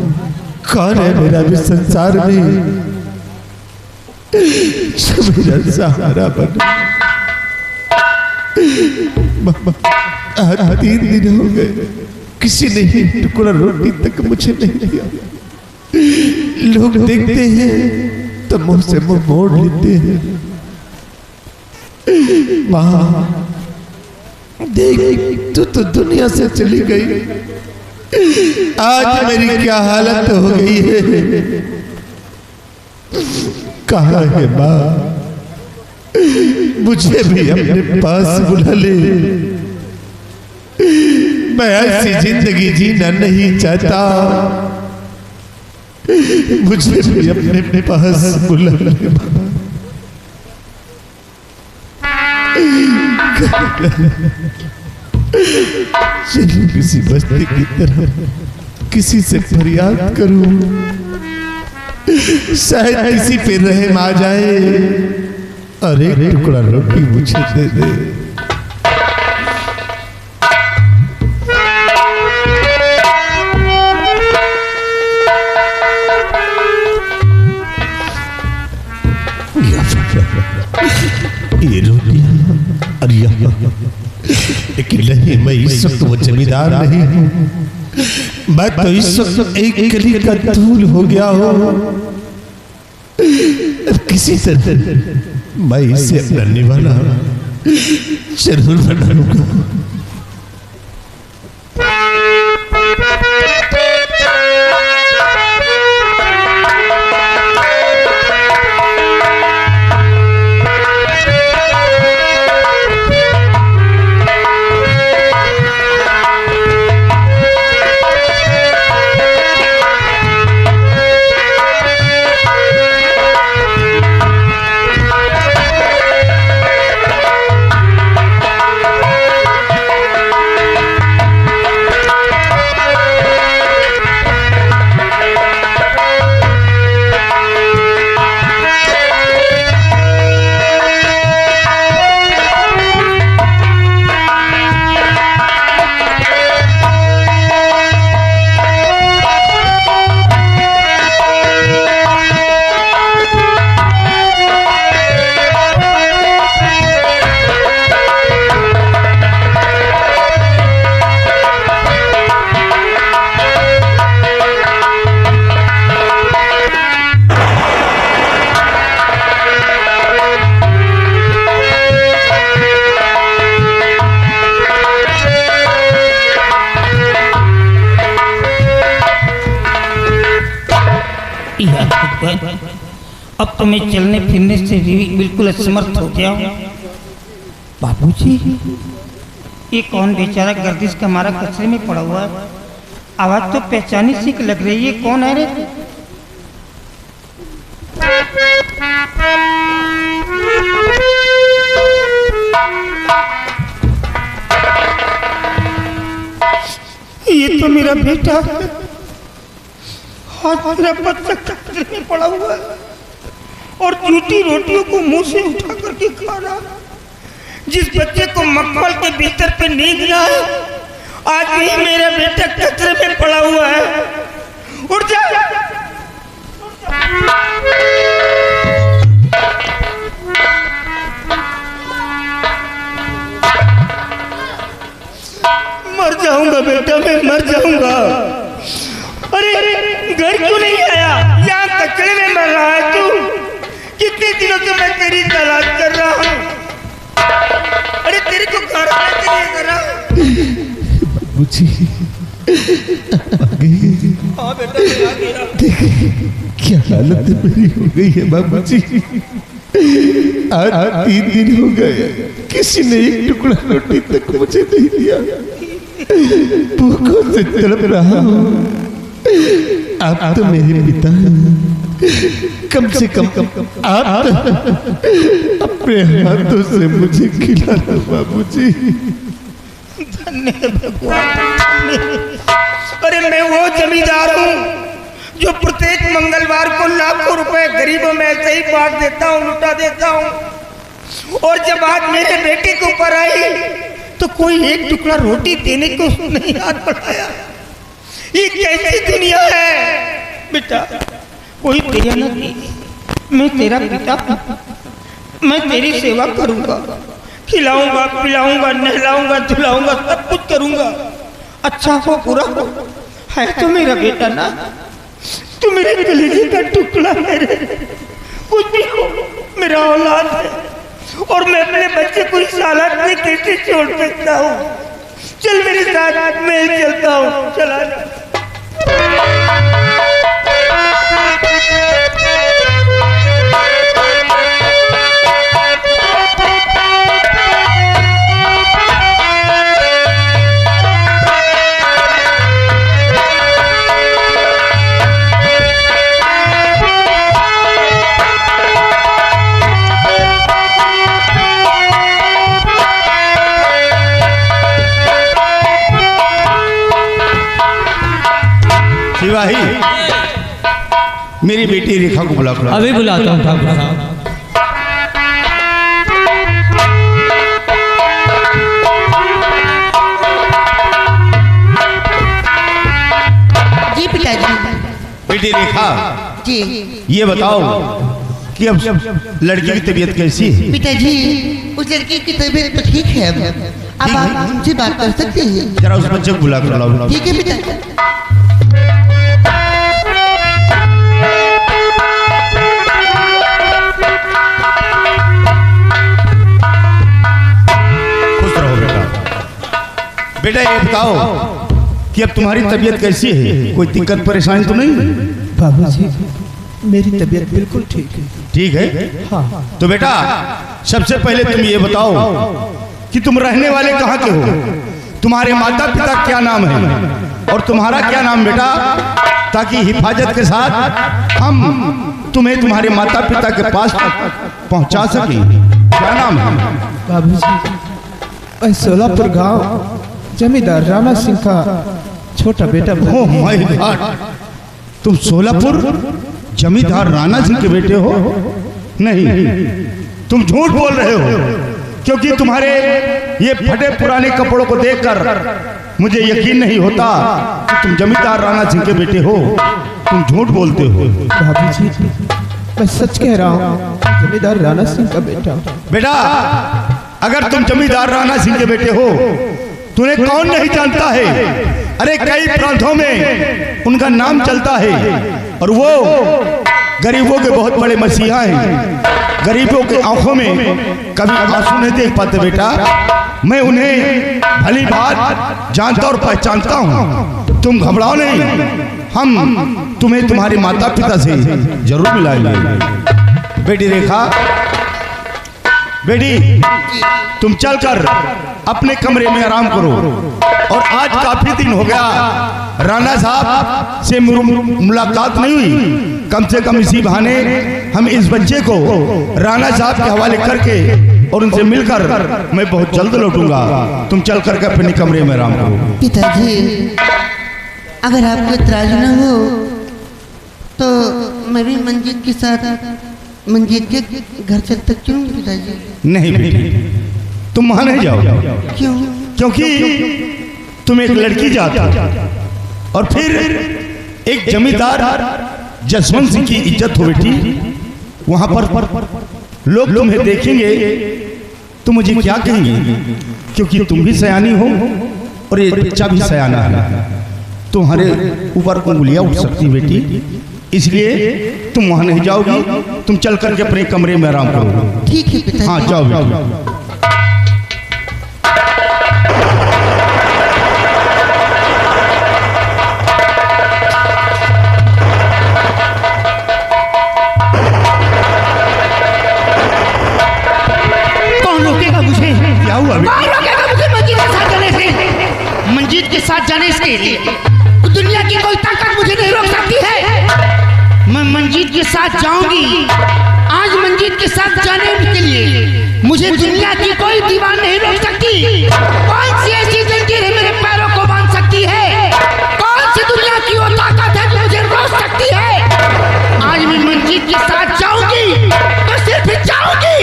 कौन है मेरा भी संसार में जो मेरा सहारा बना? आज 3 दिन हो गए, किसी ने ही टुकड़ा रोटी तक मुझे नहीं दिया। लोग देखते हैं तो मुंह से मुंह मोड़ लेते हैं। माँ देख, तू तो दुनिया से चली गई, आज मेरी क्या हालत हो गई है। कहाँ है माँ? मुझे भी अपने पास बुला ले, मैं ऐसी जिंदगी जीना नहीं चाहता। मुझे भी अपने पास बुला ले माँ। चलो किसी बस्ती की तरफ किसी से फरियाद करूं, शायद किसी पे रहम आ जाए और एक टुकड़ा रोटी मुझे दे दे। ये रोटियां और लेकिन नहीं, मैं इस वक्त वो जमींदार नहीं हूँ। मैं तो इस वक्त एक कली का धूल हो गया हो। किसी तरह मैं इसे अपना निभाना जरूर बनाऊंगा। अब तो मैं चलने फिरने से भी बिल्कुल असमर्थ हो गया हूँ। बाबूजी, ये कौन बेचारा गर्दिश का मारा कचरे में पड़ा हुआ है? आवाज तो पहचानी सी लग रही है, कौन है रे? ये तो मेरा बेटा है। आज मेरा बच्चा कचरे में पड़ा हुआ है और झूठी रोटियों को मुंह से उठा करके खा रहा। जिस बच्चे को मखमल के भीतर पे नींद रहा है, आज ही मेरा बेटा कचरे में पड़ा हुआ है। उठ जा। मर जाऊंगा बेटा, मैं मर जाऊंगा। अरे घर क्यों नहीं आया? यहाँ कचरे में मर रहा है तू। कितने दिनों से मैं तेरी तलाश कर रहा हूँ। अरे तेरे को घर आने के लिए कर रहा हूँ। बाबूजी, हाँ बेटा, मैं आ गया। क्या हालत मेरी हो गई है बाबूजी। आज 3 दिन हो गए, किसी ने एक टुकड़ा रोटी तक मुझे नहीं दिया। भूखों से तड़प रहा हूँ। आप तो मेरे पिता हैं, कम से कम आप अपने हाथों से मुझे खिलाना बाबूजी। धन्य भगवान। अरे मैं वो जमींदार हूँ जो प्रत्येक मंगलवार को लाखों रुपए गरीबों में ऐसे ही बांट देता हूँ, लुटा देता हूँ। और जब आज मेरे बेटे के ऊपर आई तो कोई एक टुकड़ा रोटी देने को नहीं हाथ बढ़ाया। ये कैसी दुनिया है? बेटा, कोई तेरा नहीं, मैं तेरा पिता, मैं तेरी सेवा करूंगा, खिलाऊंगा, पिलाऊंगा, नहलाऊंगा, धुलाऊंगा, सब कुछ करूंगा। अच्छा हो बुरा हो, है तो मेरा बेटा ना। तू मेरे कलेजे का टुकड़ा है रे। कुछ भी हो, मेरा औलाद है और मैं अपने बच्चे को इस हालत में कैसे छोड़ सकता हूँ? चल मेरे साथ, मैं चलता हूँ। चला सिवाही, मेरी बेटी रेखा को बुला। अभी बुलाता हूँ ठाकुर साहब। जी पिताजी। बेटी रेखा जी ये बताओ कि अब लड़की की तबीयत कैसी है? पिताजी, उस लड़की की तबीयत तो ठीक है। अब आप हमसे बात कर सकते हैं। जरा उस बच्चे को बुला कर लाओ। ठीक है पिताजी। बेटा ये बताओ कि अब तुम्हारी तबीयत कैसी है? कोई दिक्कत परेशानी तो नहीं? बाबूजी, मेरी तबीयत बिल्कुल ठीक है। ठीक है? हाँ। तो बेटा सबसे पहले तुम ये बताओ कि तुम रहने वाले कहाँ के हो? तुम्हारे माता पिता क्या नाम है और तुम्हारा क्या नाम बेटा, ताकि हिफाजत के साथ हम तुम्हें तुम्हारे माता पिता के पास पहुंचा सकें। क्या नाम है? बाबूजी, मैं सोलापुर गांव जमींदार राणा सिंह का छोटा बेटा। ओह माय गॉड, तुम सोलापुर जमींदार राणा सिंह के बेटे हो? नहीं, तुम झूठ बोल रहे हो, क्योंकि तुम्हारे ये फटे पुराने कपड़ों को देखकर मुझे यकीन नहीं होता कि तुम जमींदार राणा सिंह के बेटे हो। तुम झूठ बोलते हो। बाबूजी, मैं सच कह रहा हूँ, जमींदार राणा सिंह का बेटा। बेटा अगर तुम जमींदार राणा सिंह के बेटे हो, तुम्हें कौन नहीं जानता है? अरे कई प्रांतों में उनका नाम चलता है और वो गरीबों के बहुत बड़े मसीहा हैं। गरीबों के आंखों में कभी आंसू नहीं देख पाते बेटा। मैं उन्हें भली बात जानता और पहचानता हूँ। तुम घबराओ नहीं, हम तुम्हें तुम्हारे माता पिता से जरूर मिलाएंगे। बेटी रेखा, बेटी तुम चलकर अपने कमरे में आराम करो। और आज काफी दिन हो गया राणा साहब से मुलाकात नहीं हुई, कम से कम इसी बहाने हम इस बच्चे को राणा साहब के हवाले करके और उनसे मिलकर मैं बहुत जल्द लौटूंगा। तुम चल करके अपने कमरे में आराम करो। पिताजी, अगर आपको इतराज न हो तो मैं भी मंजीत के साथ मंजीत के घर चल तक चलूँ पिताजी। नहीं बेटी, तुम वहां नहीं जाओ। क्यों? क्योंकि तुम एक लड़की जात और फिर एक जमींदार जसवंत सिंह की इज्जत हो बेटी। वहां पर लोग तुम्हें देखेंगे तो मुझे क्या कहेंगे, क्योंकि तुम भी सयानी हो और ये बच्चा भी सयाना है। तुम्हारे ऊपर उंगलियां उठ सकती बेटी, इसलिए तुम वहां नहीं जाओगी। तुम चल करके अपने कमरे में आराम करो। ठीक है पिताजी। हाँ जाओ बेटी। क्या हुआ? मुझे मंजीत के साथ जाने से, मंजीत के साथ जाने के लिए दुनिया की कोई ताकत मुझे नहीं रोक सकती है। मैं मंजीत के साथ जाऊंगी। आज मंजीत के साथ जाने के लिए मुझे दुनिया की कोई दीवार नहीं रोक सकती। कौन सी ऐसी जंजीर है मेरे पैरों को बांध सकती है? कौन सी दुनिया की वो ताकत है जो मुझे रोक सकती है? आज मैं मंजीत के साथ जाऊंगी, तो सिर्फ जाऊंगी,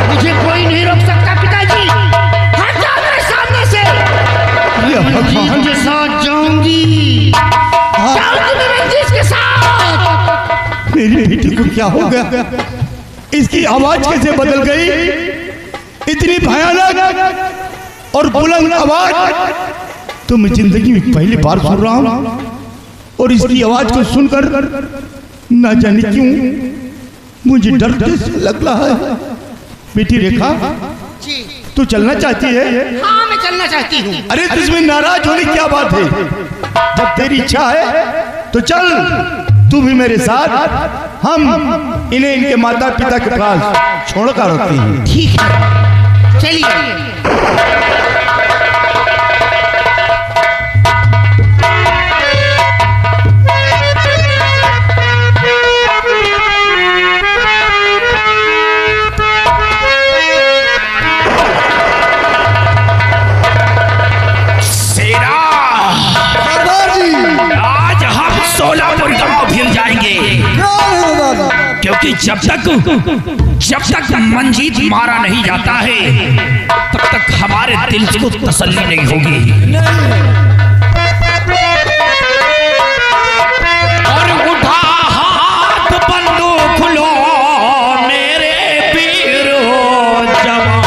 मुझे कोई नहीं रोक सकता। पिताजी हट जाओ मेरे सामने से। मैं मंजीत के साथ जाऊंगी, जाऊंगी मैं मंजीत के साथ। मेरी बेटी को क्या हो गया? इसकी आवाज कैसे बदल गई? इतनी भयानक और बुलंद आवाज तो मैं जिंदगी में पहली बार सुन रहा हूं। और इसकी आवाज को सुनकर ना जाने क्यों मुझे डर जैसा लग रहा है। बेटी रेखा, तू चलना चाहती है? हाँ मैं चलना चाहती हूँ। अरे तुझमें नाराज होने की क्या बात है? जब तेरी इच्छा है तो चल, तू भी मेरे साथ। हम इन्हें इनके माता पिता के पास छोड़ कर रखते हैं। ठीक है, चलिए। क्योंकि जब तक मंजीत मारा नहीं जाता है तब तक हमारे दिल को तसल्ली नहीं होगी। और उठा हाथ बंदूक लो मेरे वीर हो जवान।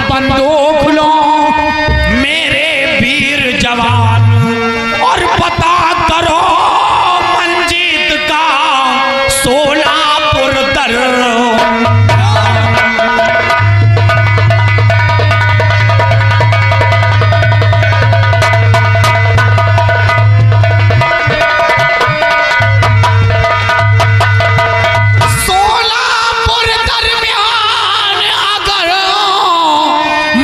बंदूक लो मेरे वीर जवान और पता करो मंजीत का सोलापुर दर।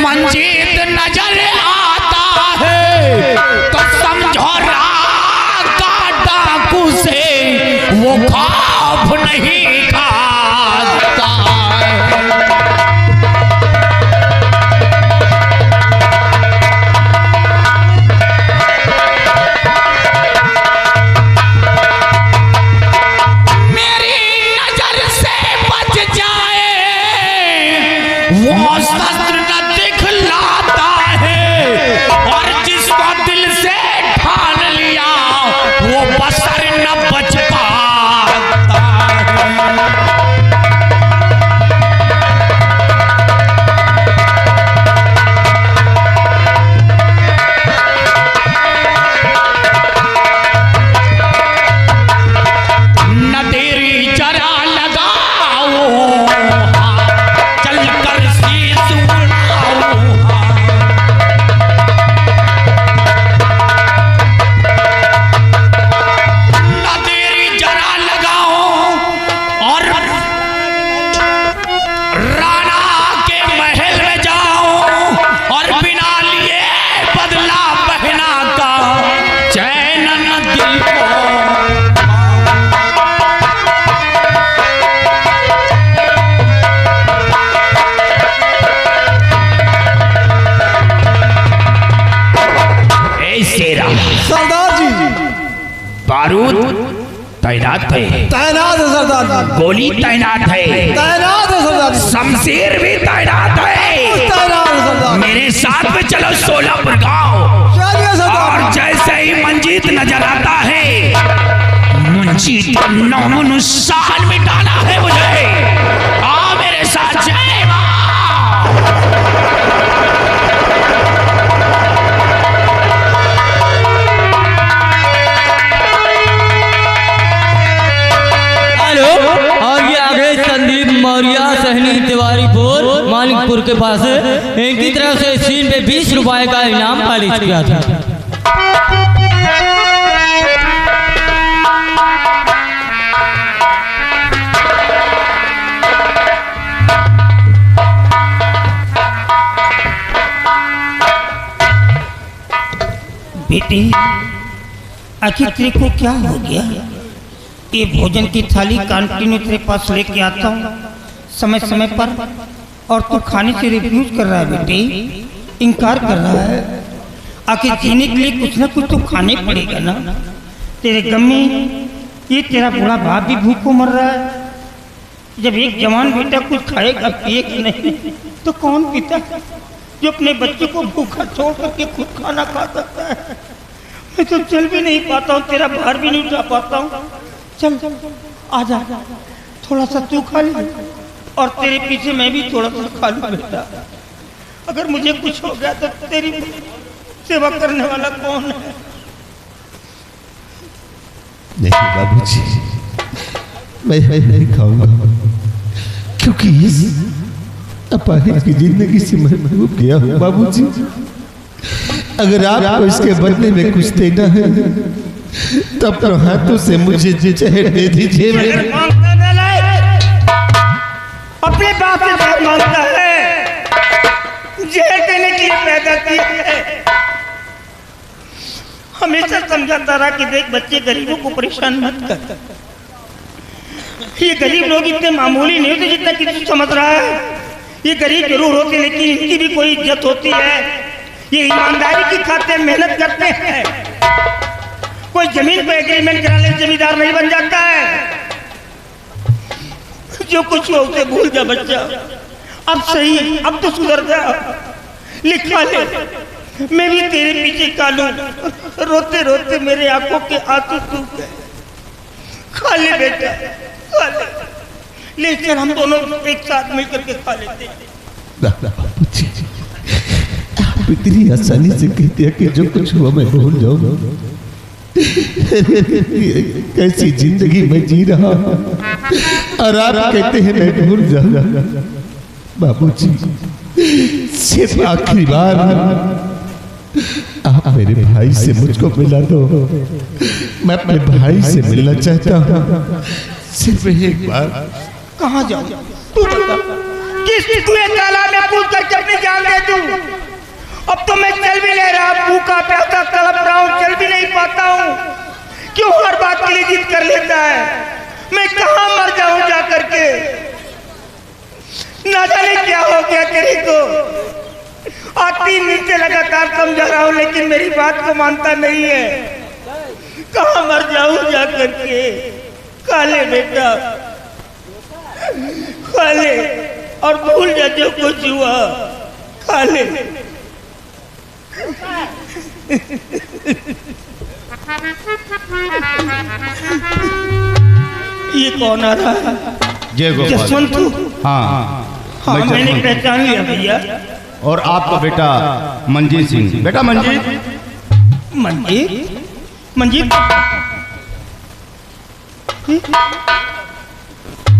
मंजीत नजर आता है तो समझो रात का डाकू से वो खौफ नहीं खाता। मेरी नजर से बच जाए वो शस्त्र दिखलाता है और जिसको दिल से ठान लिया वो बसर न बच पाता है। बारूद तैनात है, तैनात है सरदार जी, गोली तैनात है, तैनात है सरदार जी, शमशीर भी तैनात है। तैनात है सरदार जी। मेरे साथ में चलो सोलापुर गांव। चलिए सरदार और जी। जैसे ही मंजीत नजर आता है, मंजीत को नामोनिशान मिटाना है मुझे। आ मेरे साथ जय मां। और ये आगे संदीप मौर्य सहनी तिवारीपुर मानिकपुर के पास इनकी तरफ से सीन पे 20 रुपए का इनाम खारिज किया था। बेटी आखिर तेरे को क्या हो गया? ये भोजन की थाली कंटिन्यू तेरे पास लेके आता हूँ समय समय पर, और तू खाने से रिफ्यूज कर रहा है बेटी, इनकार कर रहा है। आखिर जीने के लिए कुछ ना कुछ तो खाने पड़ेगा ना। तेरे गम में ये तेरा बूढ़ा बाप भी भूखों मर रहा है। जब एक जवान बेटा कुछ खाएगा पिएगा नहीं तो कौन पीता है जो अपने बच्चे को भूखा छोड़ करके खुद खाना खा सकता है? मैं तो चल भी नहीं पाता हूँ, तेरा भार भी नहीं उठा पाता हूँ। चल आजा, थोड़ा सा तू खा ले और तेरे पीछे मैं भी थोड़ा सा खा लूँ बेटा। अगर मुझे कुछ हो गया तो तेरी सेवा करने वाला कौन है? नहीं बाबूजी, मैं नहीं खाऊंगा, क्योंकि इस अपाहिज की जिंदगी से मैं डूब गया हूँ बाबूजी। अगर आपको इसके बदले में कुछ देना है तब तो हाथों से मुझे जहर दे दीजिए। अपने बाप से जहर मांगता है, जहर देने के लिए पैदा किया है। हमेशा समझाता रहा कि देख बच्चे गरीबों को परेशान मत कर। ये गरीब लोग इतने मामूली नहीं होते जितना किसी समझ रहा है। ये गरीब जरूर होते लेकिन इनकी भी कोई इज्जत होती है। ये ईमानदारी की खातिर मेहनत करते हैं। कोई जमीन पे एग्रीमेंट करा ले जमींदार नहीं बन जाता है। जो कुछ हो उसे भूल जा बच्चा, अब सही, अब तो सुधर जा। लिखा ले, मैं भी तेरे पीछे कालू, रोते रोते मेरे आंखों के आंसू सूख गए। खा ले बेटा, खा ले, ले चल हम दोनों एक साथ मिलकर के खा लेते हैं। आप इतनी आसानी से कहते हैं कि जो कुछ हुआ मैं भूल जाऊं। कैसी जिंदगी में जी रहा और आप कहते हैं मैं भूल जाऊं। बाबूजी, सिर्फ आखिरी बार आप मेरे भाई से मुझको मिला दो। मैं अपने भाई से मिलना चाहता हूँ, सिर्फ एक बार। कहाँ जाऊँ तू बता, किस कुएं तालाब में कूद करके अपनी जान दे दूं? अब तो मैं चल भी नहीं रहा, भूखा प्यासा तड़प रहा हूँ, चल भी नहीं पाता हूँ। क्यों हर बात के लिए जिद कर लेता है? मैं कहाँ मर जाऊँ जा करके? ना जाने क्या हो गया तेरे को। आज 3 दिन से लगातार समझा रहा हूँ लेकिन मेरी बात को मानता नहीं है। कहाँ मर जाऊँ जा करके? खा ले बेटा, खा ले और भूल जा जो कुछ हुआ। खा ले। ये कौन आ रहा है? जसवंत। हाँ मैंने पहचान लिया भैया। और आपका बेटा मंजीत सिंह। बेटा मंजीत। मंजीत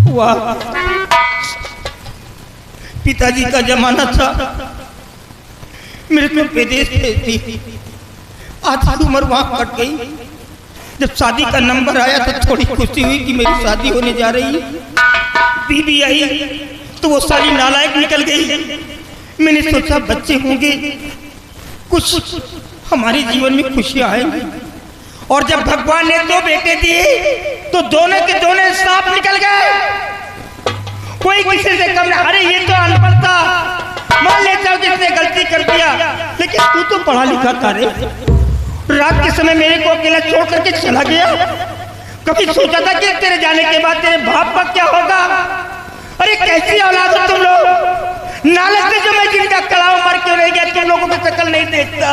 वाह, पिताजी का जमाना था, मेरे को विदेश भेज थी। आधी उम्र वहां कट गई। जब शादी का नंबर आया तो थोड़ी खुशी हुई कि मेरी शादी होने जा रही है। बीबी आई तो वो सारी नालायक निकल गई। मैंने सोचा बच्चे होंगे, कुछ हमारे जीवन में खुशियां आएंगी। और जब भगवान ने 2 बेटे दिए तो दोनों के दोनों सांप निकल गए। कोई किसी से कम नहीं। अरे ये तो अनपढ़ था, मान लेता हूँ कि इसने गलती कर दिया, लेकिन तू तो पढ़ा लिखा था रे। रात के समय मेरे को अकेला छोड़ करके चला गया। कभी सोचा था कि तेरे जाने के बाद तेरे बाप का क्या होगा? अरे कैसी औलाद हो तुम लोग। नालच से जो मैं जिंदा कलाव मर क्यों रह गया, तुम लोगों की शक्ल नहीं देखता।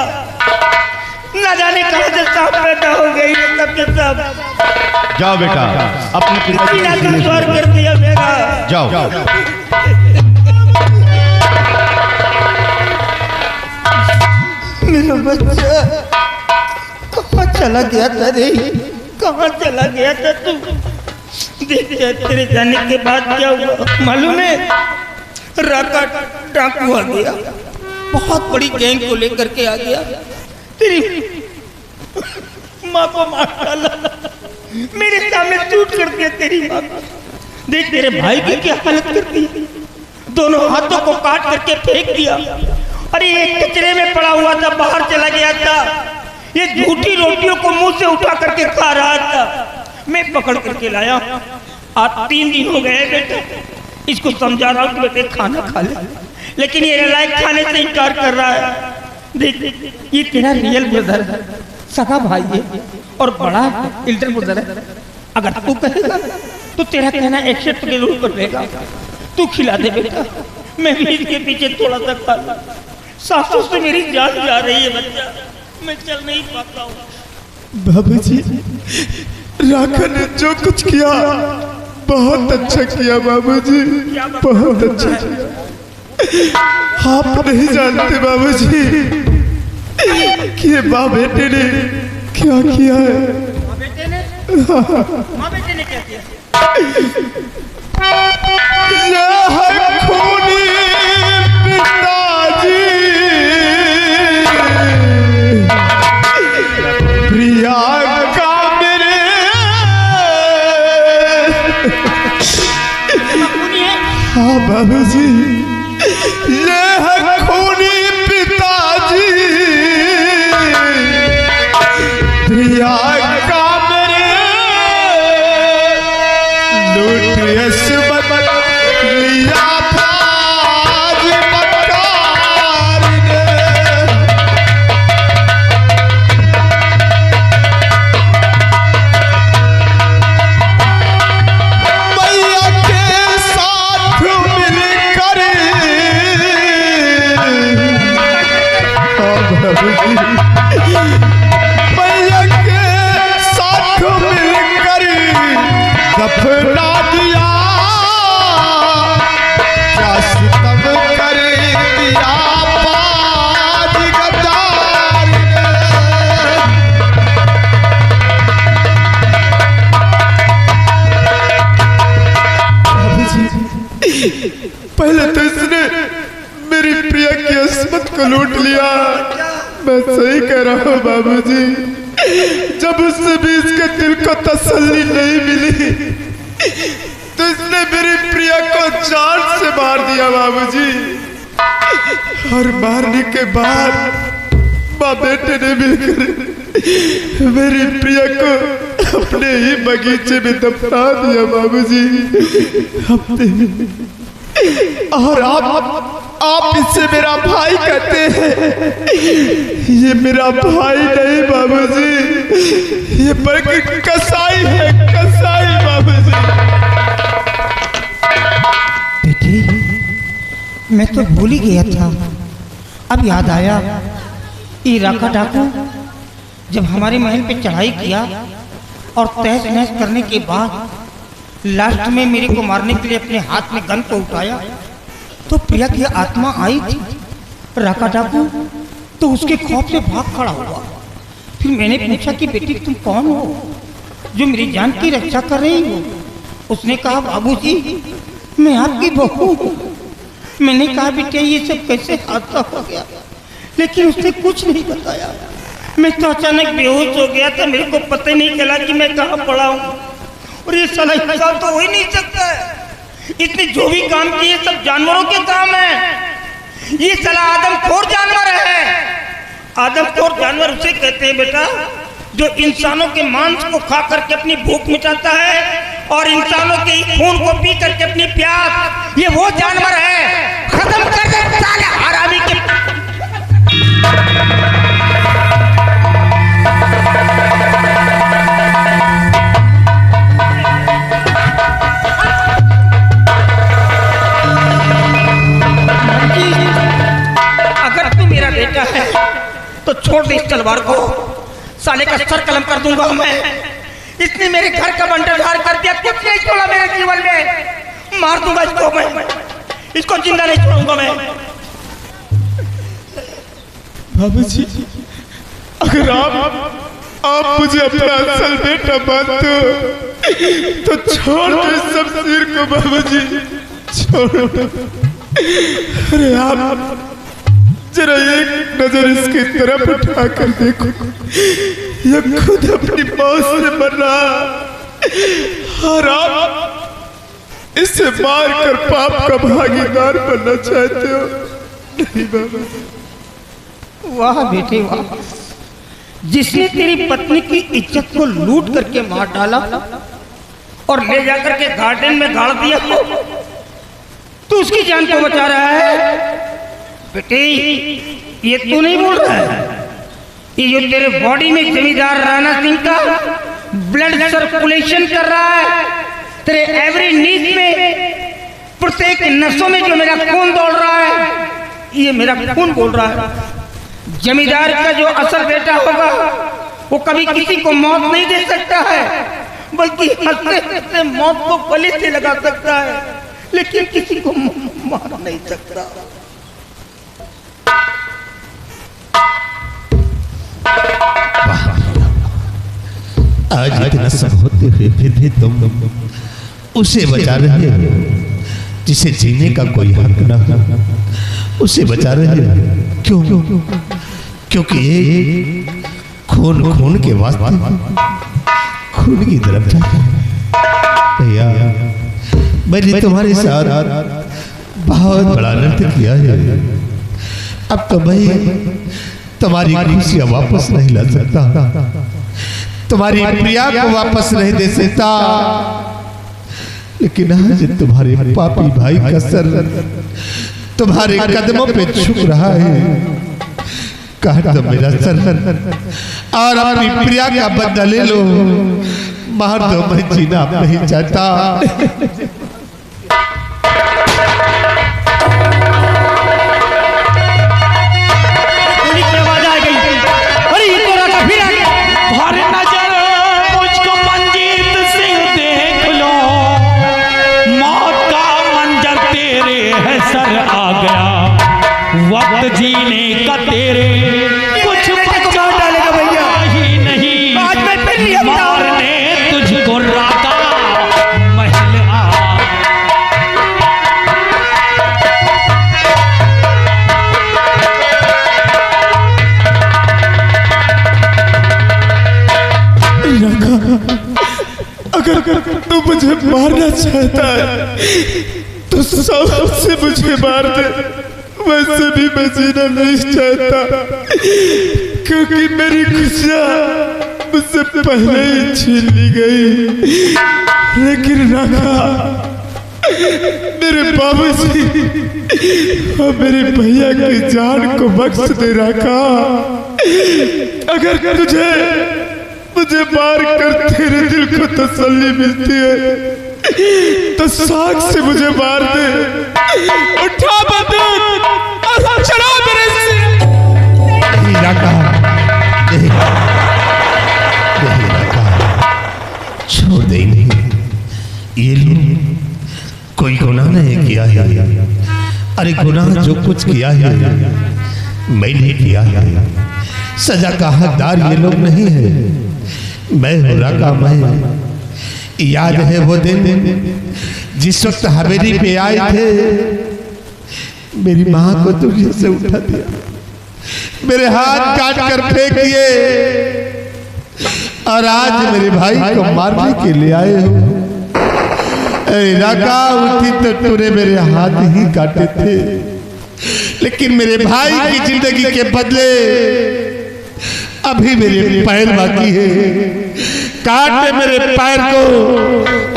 न जाने कहां से सांप पैदा हो गई सब के सब। जाओ बेटा, अपने पिताजी का स्वर कर दिया मेरा। जाओ। मेरा बच्चा कहाँ चला गया था रे? कहाँ चला गया था तू? देख तेरे जाने के बाद क्या हुआ मालूम है? राका डाकू आ गया, बहुत बड़ी गैंग को लेकर के आ गया। तेरी माँ को मार डाला, मेरे सामने शूट कर दिया तेरी माँ को। देख तेरे भाई की क्या हालत कर दी, दोनों हाथों को काट करके फेंक दिया। अरे ये कचरे में पड़ा हुआ था, बाहर चला गया था। ये झूठी रोटियों को मुंह से उठा करके खा रहा था, मैं पकड़ करके लाया। आज 3 दिन हो गए बेटा, इसको समझा रहा हूँ कि बेटे खाना खा ले, लेकिन ये लायक खाने से इनकार कर रहा है। देख ये तेरा रियल ब्रदर है, सगा भाई है और बड़ा एल्डर ब्रदर है। अगर तू कहेगा तो तेरा कहना एक्सेप्ट जरूर कर लेगा। तू खिला दे बेटा, मैं भी इसके पीछे थोड़ा सा खा लूं। सांसों से मेरी जान जा रही है बच्चा, मैं चल नहीं पाता हूँ। बाबूजी, राका ने जो कुछ किया बहुत अच्छा किया बाबूजी, बहुत अच्छा किया। आप नहीं जानते बाबूजी कि ये माँ बेटे ने क्या किया है। माँ बेटे ने क्या किया? यह है खूनी पिताजी, प्रियंका मेरे। हाँ बाबूजी, ये है खूनी पिताजी, प्रियंका मेरे। लूट यशवत लिया था आज मक्कार ने। मैया के साथ मिलकर मैया के साथ मिलकर दफना दिया, क्या सितम कर दिया बाज गद्दार ने। पहले तो इसने मेरी प्रिया की अस्मत को लूट लिया। मैं सही कह रहा हूँ बाबूजी, जब उससे भी इसके दिल को तसल्ली नहीं मिली तो इसने मेरी प्रिया को जान से मार दिया बाबूजी। और मारने के बाद माँ बेटे ने मिलकर मेरी प्रिया को अपने ही बगीचे में दफना दिया बाबूजी। और आप इससे मेरा भाई कहते हैं, ये मेरा भाई नहीं बाबूजी, ये बल्कि कसाई है, कसाई बाबूजी। बेटी मैं तो भूल ही गया था, अब याद आया। ये राका डाकू जब हमारे महल पे चढ़ाई किया और तहस नहस करने के बाद लास्ट में मेरे को मारने के लिए अपने हाथ में गन को उठाया तो प्रिया की आत्मा आई थी। राका डाकू तो उसके खौफ से भाग खड़ा हुआ। फिर मैंने पूछा कि बेटी तुम कौन हो जो मेरी जान की रक्षा कर रही हो? उसने कहा बाबूजी मैं आपकी बहू हूँ। मैंने कहा बेटे ये सब कैसे हादसा हो गया, लेकिन उसने कुछ नहीं बताया। मैं तो अचानक बेहोश हो गया था, मेरे को पता ही नहीं चला कि मैं कहाँ पड़ा हूँ। और ये साला इंसान तो हो ही नहीं सकता है, इसने जो भी काम किए सब जानवरों के काम है। ये साला आदमखोर जानवर है। आदमखोर जानवर उसे कहते हैं बेटा जो इंसानों के मांस को खा करके अपनी भूख मिटाता है और इंसानों के खून को पी करके अपनी प्यास, ये वो जानवर है। खत्म कर दे साले हरामी के। तलवार को, साले का सर कलम कर दूंगा मैं। इसने मेरे घर का बंटवारा कर दिया, कुछ नहीं छोड़ा मेरे जीवन में। मार दूंगा इसको मैं, इसको जिंदा नहीं छोड़ूंगा मैं। बाबूजी, अगर आप मुझे अपना असल बेटा मानते हो तो छोड़ दो इस शमशीर को बाबूजी, छोड़ो। अरे आप जरा एक नजर इसकी तरफ उठा कर देखो, ये खुद अपनी मौत से मर रहा और आप इसे मार कर पाप का भागीदार बनना चाहते हो। नहीं बाबा। वाह बेटे वाह, जिसने तेरी पत्नी की इज्जत को लूट करके मार डाला और ले जाकर के गार्डन में गाड़ दिया, तू उसकी जान को बचा रहा है। बेटे ये तू नहीं बोल रहा है, ये जो तेरे बॉडी में जमींदार राणा सिंह का ब्लड सर्कुलेशन कर रहा है, तेरे एवरी नीड में, प्रत्येक नसों में जो मेरा खून दौड़ रहा है, ये मेरा खून बोल रहा है। जमींदार का जो असल बेटा होगा वो कभी किसी को मौत नहीं दे सकता है, बल्कि हंसते हंसते मौत को गले से लगा सकता है, लेकिन किसी को मार नहीं सकता। आज इतना सब होते हुए फिर भी तुम उसे बचा रहे हो जिसे जीने का कोई हक न हो, उसे बचा रहे हो। क्यों? क्योंकि ये खून खून के वास्ते खून की तरफ जाता है। भैया, मैंने तुम्हारे साथ बहुत बड़ा नृत्य किया है, अब तो मैं तुम्हारी खुशियां वापस नहीं ला सकता, तुम्हारी प्रिया को वापस नहीं दे सकता, लेकिन आज तुम्हारे पापी भाई का सर तुम्हारे कदमों पे झुक रहा है। काट दो मेरा सर और अपनी प्रिया का बदला ले लो, मार दो, मैं जीना नहीं चाहता। वक्त जीने का तेरे कुछ बचा डालेगा भैया ही नहीं, आज मैं फिर मारने तुझको राका महल आ। अगर तू मुझे मारना चाहता है तो सबसे मुझे मार दे, वैसे भी मैं जीना नहीं चाहता, क्योंकि मेरी खुशियां मुझसे पहले ही छीन ली गई। लेकिन राका, मेरे बाबूजी और मेरे भैया की जान को बख्श दे राका। अगर तुझे मुझे मार कर तेरे दिल को तसल्ली मिलती है तो साख से मुझे मार दे, उठा बंदूक और चला मेरे से। नहीं राका, नहीं राका, छोड़ देंगे। ये लोग कोई गुनाह नहीं किया है, अरे गुनाह जो कुछ किया है मैंने किया है, सजा का हकदार ये लोग नहीं है, मैं हूँ राका। मैं याद है वो दिन जिस वक्त हवेली पे आए थे, मेरी माँ को दुनिया से उठा दिया, मेरे हाथ काट कर फेंक दिए और आज मेरे भाई को मारने के लिए आए हो। राका, उसी तो तूने मेरे हाथ ही काटे थे, लेकिन मेरे भाई की जिंदगी के बदले अभी मेरे पैर बाकी है। काट दे मेरे पैर को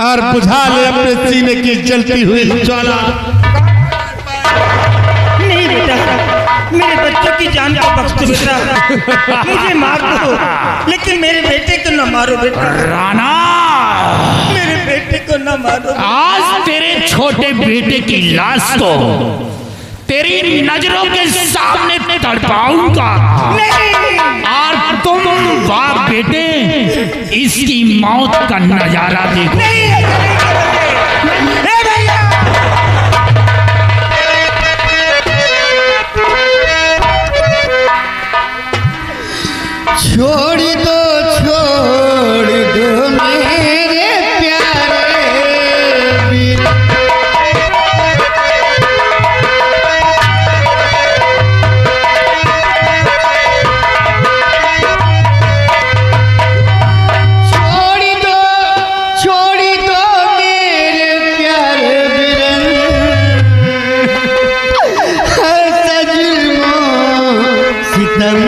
और बुझा ले अपने सीने की जलती हुई ज्वाला। नहीं बेटा, मेरे बच्चों की जान को बख्श दो बेटा, मुझे मार दो, लेकिन मेरे बेटे को न मारो बेटा। राणा, मेरे बेटे को न मारो। आज तेरे छोटे बेटे की लाश को तेरी नजरों के सामने तड़पाऊंगा और तुम बाप बेटे इसकी मौत का नजारा देखो। छोड़ दो मेरे प्यारे वीर। छोड़ दो मेरे प्यारे वीरन, ऐसा जुल्म सितम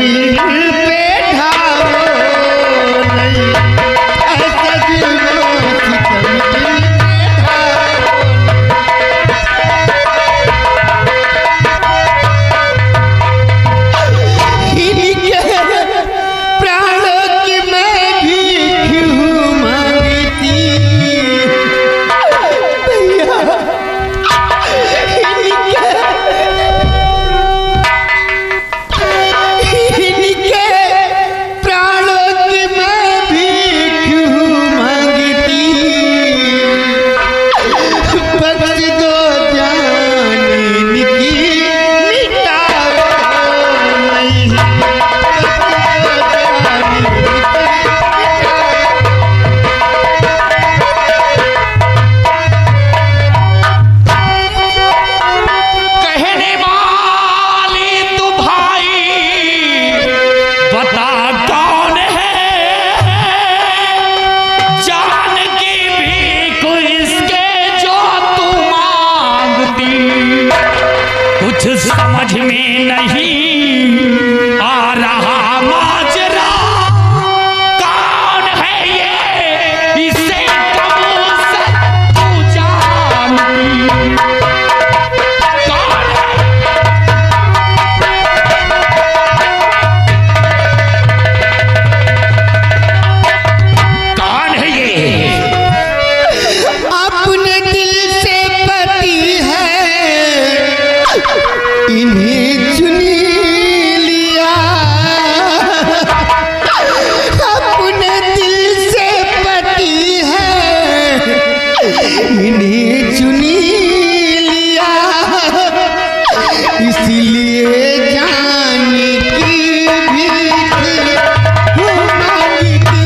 समझ में नहीं आ रहा माजरा, कौन है ये इसे कबूल से तू जानती, कौन है ये? अपने दिल से पति है इन्हें चुनी लिया, अपने दिल से पति है इन्हें चुनी लिया, इसलिए जाने की भीख मांगी थी।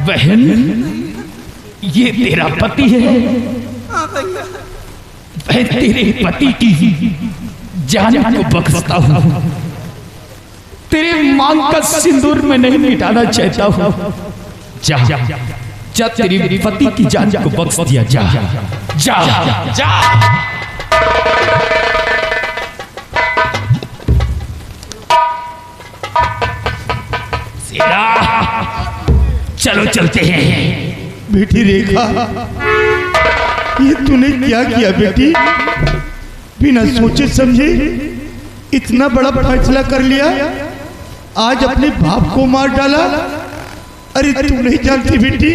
बहन, ये तेरा पति है। मैं तेरे पति की जान को बख्शता हूँ, तेरे मांग का सिंदूर में नहीं मिटाना चाहता हूँ। जा जा, तेरे पति की जान को बख्श दिया। जा जा जा। चलो चलते हैं। बेटी रेखा, ये तूने क्या किया बेटी? बिना सोचे समझे इतना बड़ा फैसला कर लिया। आज अपने बाप को मार डाला। अरे तू नहीं जानती बेटी,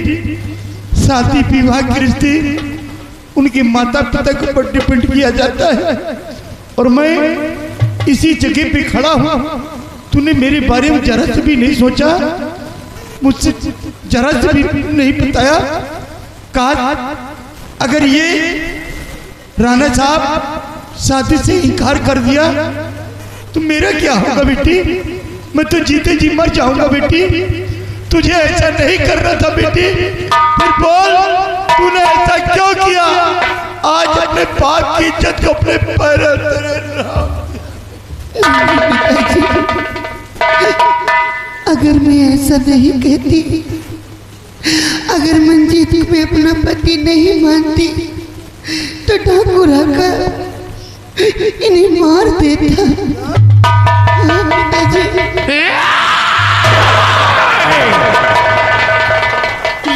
शादी विवाह के रिश्ते उनके माता पिता के ऊपर डिपेंड किया जाता है, और मैं इसी जगह पे खड़ा हूँ। तूने मेरे बारे में जरा से भी नहीं सोचा, मुझसे जरा से भी नहीं बताया। कहा अगर ये राणा साहब शादी से इनकार कर दिया तो मेरा क्या होगा बेटी? मैं तो जीते जी मर जाऊंगा बेटी। तुझे ऐसा नहीं करना था बेटी, फिर बोल तूने ऐसा क्यों किया? आज अपने बाप की इज्जत को अपने पैरों तले। अगर मैं ऐसा नहीं कहती, अगर मंजीत में अपना पति नहीं मानती तो ठाकुर आकर इन्हें मार देता। हाँ पिताजी।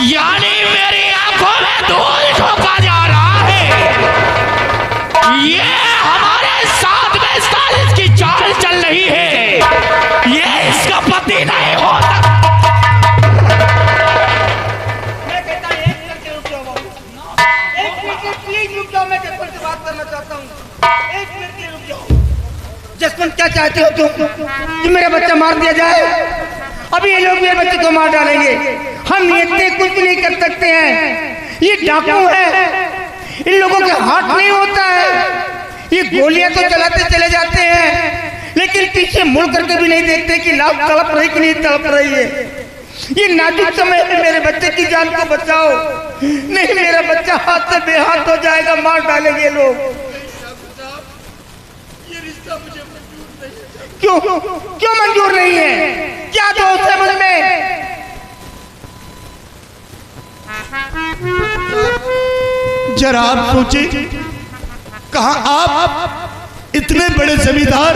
यानी मेरी आंखों में धूल झोंका जा रहा है। ये हमारे साथ में साजिश की चाल चल रही है। ये इसका पति नहीं हो सकता। मैं कहता हूं, एक मिनट रुक जाओ, एक मिनट प्लीज रुक जाओ। मैं जसवंत से बात करना चाहता हूँ, एक मिनट रुक जाओ। जसवंत क्या चाहते हो तुम कि मेरा बच्चा मार दिया जाए? अभी ये लोग मेरे बच्चे को मार डालेंगे। हम इतने कुछ भी नहीं कर सकते हैं। ये डाकू है, इन लोगों के हाथ नहीं होता है। ये गोलियां तो चलाते चले जाते हैं, लेकिन पीछे मुड़ करके भी नहीं देखते कि लाभ तड़प रही कि नहीं तड़प रही है। ये नाजुक समय में मेरे बच्चे की जान को बचाओ, नहीं मेरा बच्चा हाथ से बेहाथ हो जाएगा, मार डालेंगे लोग। क्यों क्यों मंजूर नहीं है? क्या दोष है मुझ में? जरा आप सोचे, कहा आप इतने बड़े जमींदार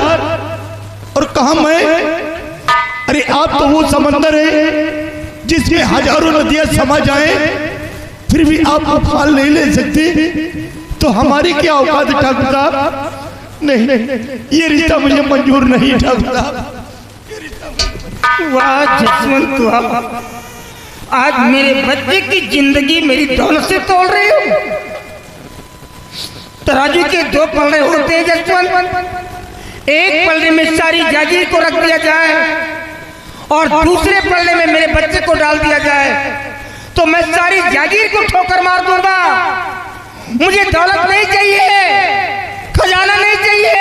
और कहा मैं? अरे आप तो वो समंदर है जिसमें हजारों नदियां समा जाएं, फिर भी आप उफान नहीं ले सकते, तो हमारी क्या औकात है ठाकुर साहब? नहीं, ये रिश्ता मुझे मंजूर नहीं ठाकुर साहब। वाह जसवंत वाह, आज मेरे बच्चे की जिंदगी मेरी दौलत से तोड़ रही हो। तराजू के दो पलड़े होते हैं जसवंत, एक पलड़े में सारी जागीर को रख दिया जाए और दूसरे पलड़े में मेरे बच्चे को डाल दिया जाए, तो मैं सारी जागीर को ठोकर मार दूंगा। मुझे दौलत नहीं चाहिए, खजाना नहीं चाहिए,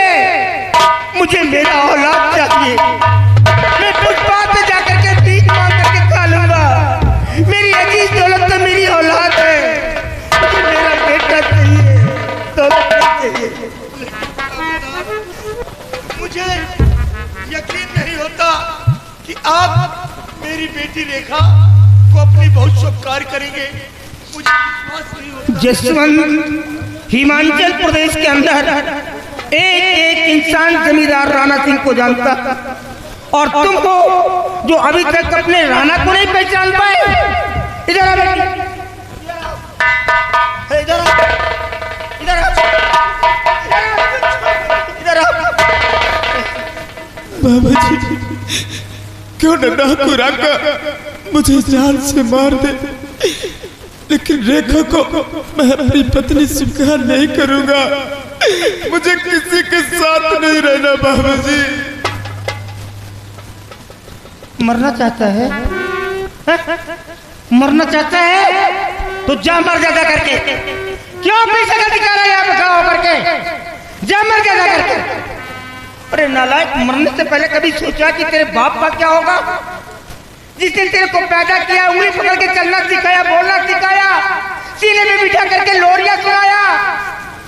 मुझे मेरा औलाद चाहिए। मैं फुटपाथ पे जाकर के भीख मांग करके खा लूंगा। मेरी अजीज दौलत तो मेरी औलाद है, मुझे मेरा बेटा चाहिए, दौलत चाहिए। मुझे यकीन नहीं होता कि आप मेरी बेटी रेखा को अपनी बहुत स्वीकार करेंगे। मुझे विश्वास नहीं होता। जसवंत, हिमाचल प्रदेश के अंदर एक एक इंसान जमींदार राणा सिंह को जानता, और तुम हो जो अभी तक अपने राणा को नहीं पहचान पाए। इधर आ बेटी, इधर आ, इधर आ, इधर आ। बाबा जी, क्यों न ठाकुर आका मुझे जान से मार दे, लेकिन रेखा को मैं अपनी पत्नी स्वीकार नहीं करूंगा। मुझे किसी के साथ नहीं रहना बाबा जी। मरना चाहता है? मरना चाहता है तो जा मर जा करके। क्यों अपनी शक्ल दिखा रहा है यहाँ पे खड़ा होकर के? जा मर जा करके। अरे नालायक, मरने से पहले कभी सोचा कि तेरे बाप का क्या होगा? जिसने तेरे को पैदा किया, उंगली पकड़ के चलना सिखाया, बोलना सिखाया, सीने में बिठा करके लोरियां सुनाया,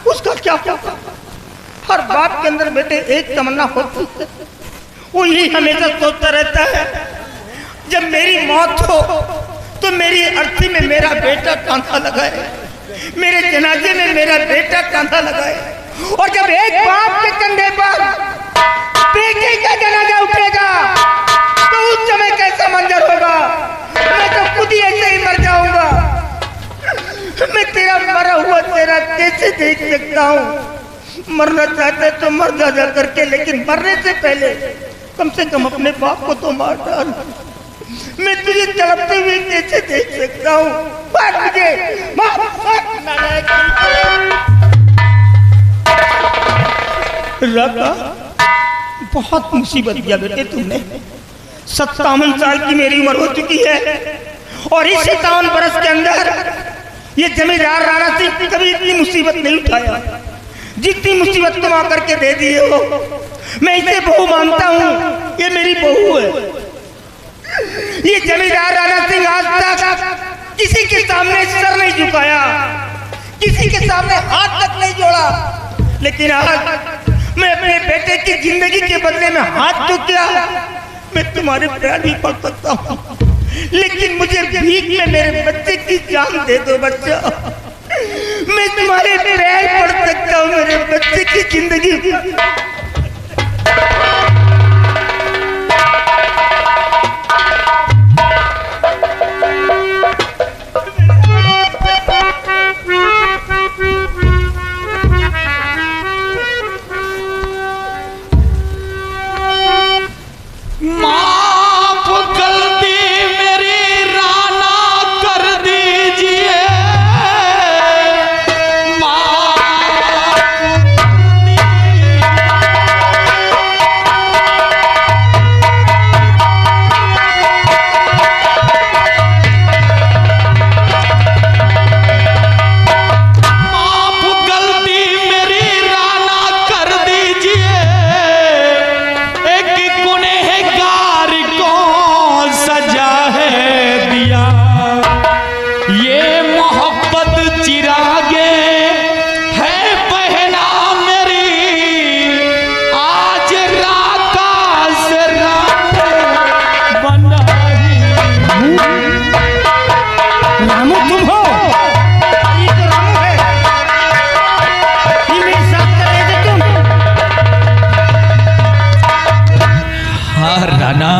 उसका क्या होगा? हर बाप के अंदर बेटे एक तमन्ना होती है, वो यही हमेशा सोचता रहता है जब मेरी मौत हो तो मेरी अर्थी में मेरा बेटा कांधा लगाए, मेरे जनाजे में मेरा बेटा कांधा लगाए। और जब एक बाप के कंधे पर बेटे का जनाजा उठेगा तो उस समय कैसा मंजर होगा? मैं तो खुद ही ऐसे ही मर जाऊंगा। मैं तेरा मरा हुआ तेरा कैसे देख सकता हूँ? मरना चाहते तो मर जा करके, लेकिन मरने से पहले कम से कम अपने बाप को तो मार डाल। मैं तुझे तड़पते हुए कैसे देख सकता हूँ? मार मुझे, मार, नालायक। राका, बहुत मुसीबत दिया बेटे तुमने। 57 साल की मेरी उम्र हो चुकी है और इस 57 बरस के अंदर ये जमींदार राणा सिंह कभी इतनी मुसीबत नहीं उठाया जितनी मुसीबत तुम आकर के दे दिए हो। मैं इसे बहू मानता हूँ, ये मेरी बहू है। ये जमींदार राणा सिंह आज तक किसी के सामने सर नहीं झुकाया, किसी के सामने हाथ तक नहीं जोड़ा, लेकिन आज मैं अपने बेटे की जिंदगी के बदले में हाथ चुक गया। मैं तुम्हारे पैर भी पड़ सकता हूँ, लेकिन मुझे भीख में मेरे बच्चे की जान दे दो बच्चा। मैं तुम्हारे पैर पड़ सकता हूँ मेरे बच्चे की जिंदगी। माफ गलती मेरी राणा कर दीजिए, माफ गलती मेरी राणा कर दीजिए। एक गुनहगार को सजा है दिया, ये मोहब्बत चिरागे है पहना मेरी, आज राका से रात बनाई। रामू तुम हो? ये तो रामू है, ये मेरे साथ करे थे तुम। हाँ राणा,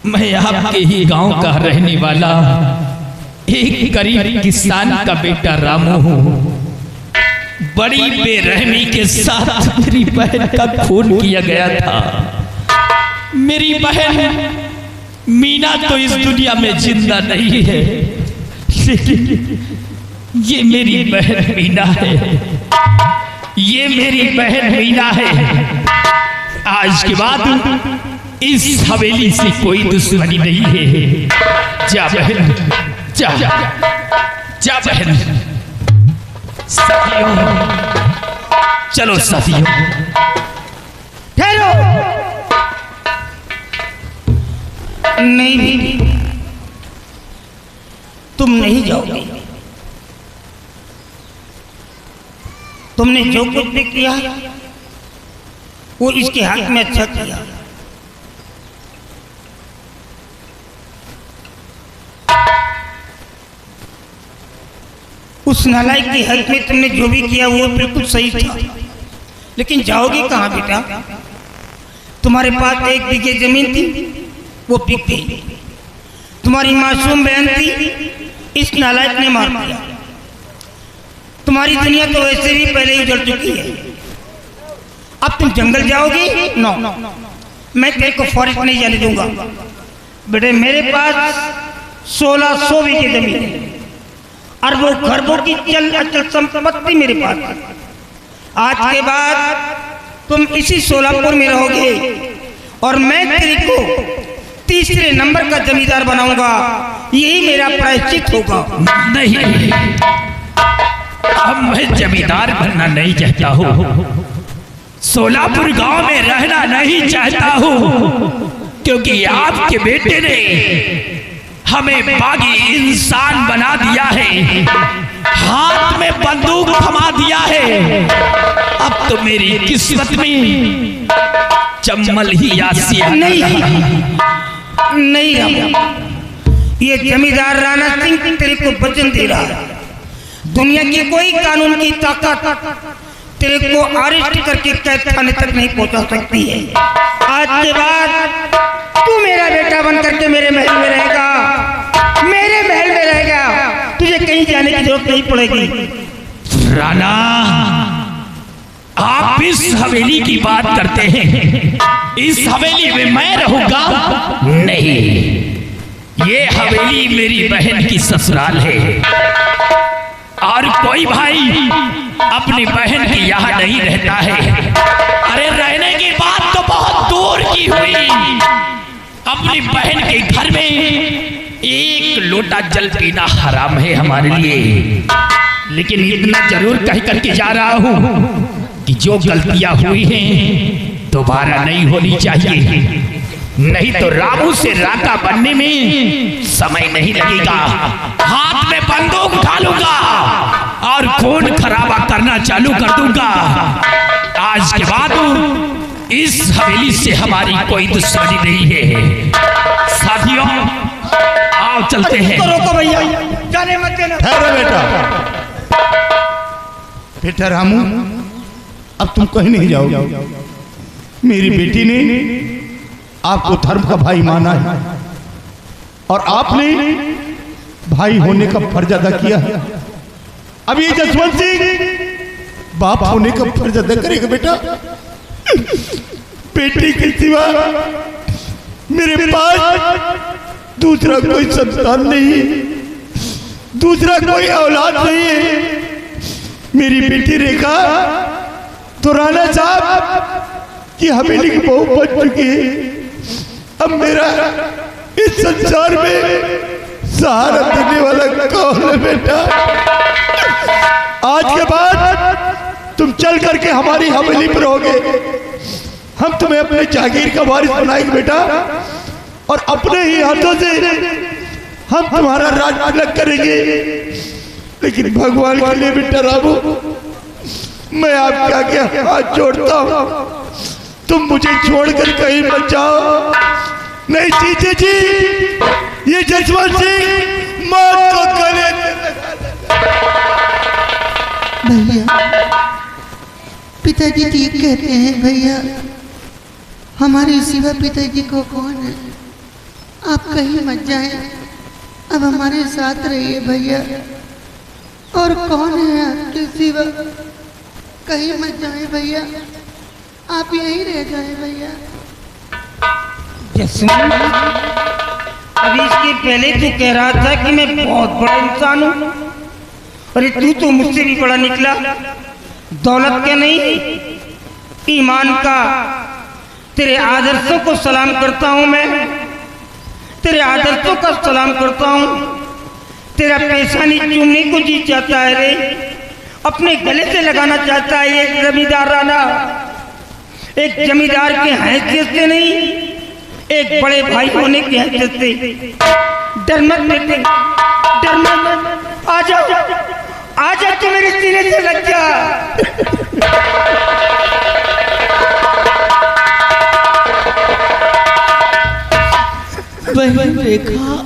मैं आपके ही गांव का रहने वाला एक गरीब किसान का बेटा रामू हूँ। बड़ी बेरहमी के साथ मेरी बहन का खून किया गया था। मेरी बहन मीना तो इस दुनिया में जिंदा नहीं है, लेकिन ये मेरी बहन मीना है, ये मेरी बहन मीना है। आज के बाद इस हवेली से कोई दुश्मनी नहीं है। जा बहन, जा जा बहन। साथियों, चलो साथियों। ठहरो। नहीं बेटी, तुम नहीं जाओगे। तुमने जो कुछ भी किया वो इसके हाथ में अच्छा किया। उस नालायक के हक में तुमने जो भी किया वो बिल्कुल सही था, लेकिन जाओगे कहाँ बेटा? तुम्हारे पास 1 बीघे जमीन थी, वो बिक गई। तुम्हारी मासूम बहन थी, इस नालायक ने मार दिया। तुम्हारी दुनिया तो वैसे भी पहले ही उजड़ चुकी है। अब तुम जंगल जाओगी? नो, मैं तेरे को फॉरेस्ट नहीं जाने दूंगा। बेटे मेरे पास 1600 बीघे जमीन है, अरबों खरबों की चल अचल संपत्ति मेरे पास है। आज के बाद तुम इसी सोलापुर में रहोगे और मैं तेरे को 3रे नंबर का जमींदार बनाऊंगा। यही मेरा प्रायश्चित होगा। नहीं, अब मैं जमींदार बनना नहीं चाहता हूँ, सोलापुर गांव में रहना नहीं चाहता हूँ, क्योंकि आपके बेटे ने हमें बागी इंसान बना दिया है, हाथ में बंदूक थमा दिया है। अब तो मेरी किस्मत में चम्मल ही आसिया नहीं राम, ये जमींदार राणा सिंह तेरे को वचन दे रहा है। दुनिया की कोई कानून की ताकत तेरे को अरेस्ट करके कैद खाने तक नहीं पहुंचा सकती है। आज के बाद तू मेरा बेटा बन करके मेरे महल में रहेगा, मेरे महल में रहेगा। तुझे कहीं जाने की जरूरत नहीं पड़ेगी। राणा, आप इस हवेली की बात करते हैं, इस हवेली में मैं रहूंगा? नहीं, ये हवेली मेरी बहन की ससुराल है और कोई भाई अपनी बहन की यहाँ नहीं रहता है। अरे रहने की बात तो बहुत दूर की हुई, अपनी बहन के घर में एक लोटा जल पीना हराम है हमारे लिए। लेकिन इतना जरूर कह करके जा रहा हूं कि जो गलतियां हुई हैं दोबारा नहीं होनी चाहिए, नहीं तो रामू से राका बनने में समय नहीं लगेगा। हाथ में बंदूक उठा लूंगा और खून खराबा करना चालू कर दूंगा। आज के बाद इस हवेली से हमारी कोई दुश्मनी नहीं है। साथियों आओ चलते हैं। रोको भैया, जाने मत देना। ठहरो बेटा, बेटा रामू, अब तुम कहीं नहीं जाओगे। मेरी बेटी ने आपको धर्म का भाई माना है और आपने भाई होने का फर्ज अदा किया है। अब ये जसवंत सिंह बाप होने का फर्ज अदा करेगा। बेटा, बेटी के सिवा मेरे पास दूसरा कोई संतान नहीं है, दूसरा कोई औलाद नहीं है। मेरी बेटी रेखा तो राणा साहब की हवेली की बहू बन चुकी है। अब मेरा इस संसार में सहारा देने वाला कौन है? बेटा, आज के बाद तुम चल करके हमारी हवेली पर रहोगे। हम तुम्हें अपने जागीर का वारिस बनाएंगे बेटा, और अपने ही हाथों से हम तुम्हारा राज अलग करेंगे। लेकिन भगवान के लिए बेटा रामू, मैं आपके आगे हाथ जोड़ता हूँ, तुम मुझे छोड़कर कहीं मत जाओ। नहीं जीते जी, ये जसवंत सिंह मौत को गले भैया, पिताजी ठीक कहते हैं भैया, हमारे सिवा पिताजी को कौन है? आप कहीं मत जाएं, अब हमारे साथ रहिए भैया। और कौन है आपके सिवा? कहीं मत जाएं भैया, आप यहीं रह जाएं भैया। अभी इसके पहले तू कह रहा था कि मैं बहुत बड़ा इंसान हूँ, अरे तू तो मुझसे भी बड़ा निकला। दौलत का नहीं, ईमान का। तेरे आदर्शों को सलाम करता हूँ मैं, तेरे आदर्शों का सलाम करता हूँ। तेरा पेशानी चूमने को जी चाहता है रे, अपने गले से लगाना चाहता है ये जमींदार राणा। एक जमींदार के हैसियत से नहीं, एक बड़े भाई होने की हैसियत से। डर मत बेटे, डर मत। आ जाओ, आ जा, तू मेरे सीने से लग जा। बहन रेखा,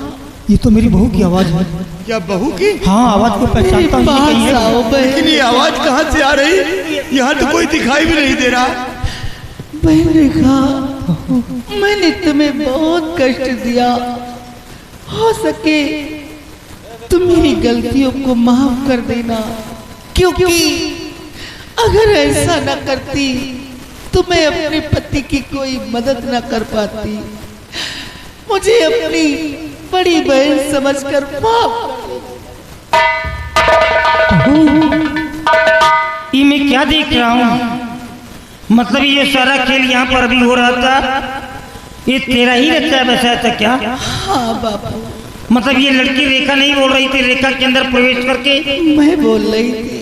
ये तो मेरी बहू की आवाज है। क्या बहू की? हाँ, आवाज को पहचानता हूँ। पास आओ बहन। लेकिन ये आवाज कहाँ से आ रही? यहाँ तो कोई दिखाई भी नहीं दे रहा। बहन रेखा, मैंने तुम्हें बहुत कष्ट दिया, हो सके तुम मेरी गलतियों को माफ कर देना, क्योंकि अगर ऐसा न करती तो मैं अपने पति की कोई मदद न कर पाती। मुझे अपनी बड़ी बहन समझकर माफ। ये मैं क्या देख रहा हूँ? मतलब ये सारा खेल यहाँ पर अभी हो रहा था, ये तेरा ही रचा बसा था क्या? हाँ बाबू। मतलब ये लड़की रेखा नहीं बोल रही थी, रेखा के अंदर प्रवेश करके मैं बोल रही थी।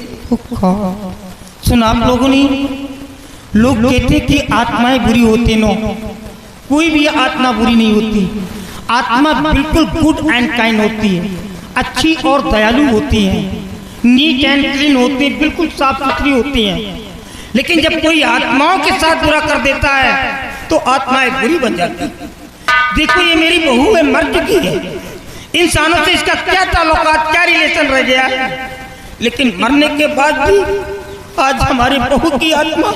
सुना आप लोगों ने, लोग कहते कि आत्माएं बुरी होती नो, कोई भी आत्मा बुरी नहीं होती। आत्मा बिल्कुल गुड एंड काइंड होती है, अच्छी और दयालु होती है, नीट एंड क्लीन होती है, बिल्कुल साफ सुथरी होती है। लेकिन जब कोई आत्माओं के साथ बुरा कर देता है तो आत्माएं बुरी बन जाती। देखो ये मेरी बहू है, मर चुकी है, इंसानों से इसका क्या ताल्लुकात, क्या रिलेशन रह गया, लेकिन मरने के बाद भी आज हमारी बहू की आत्मा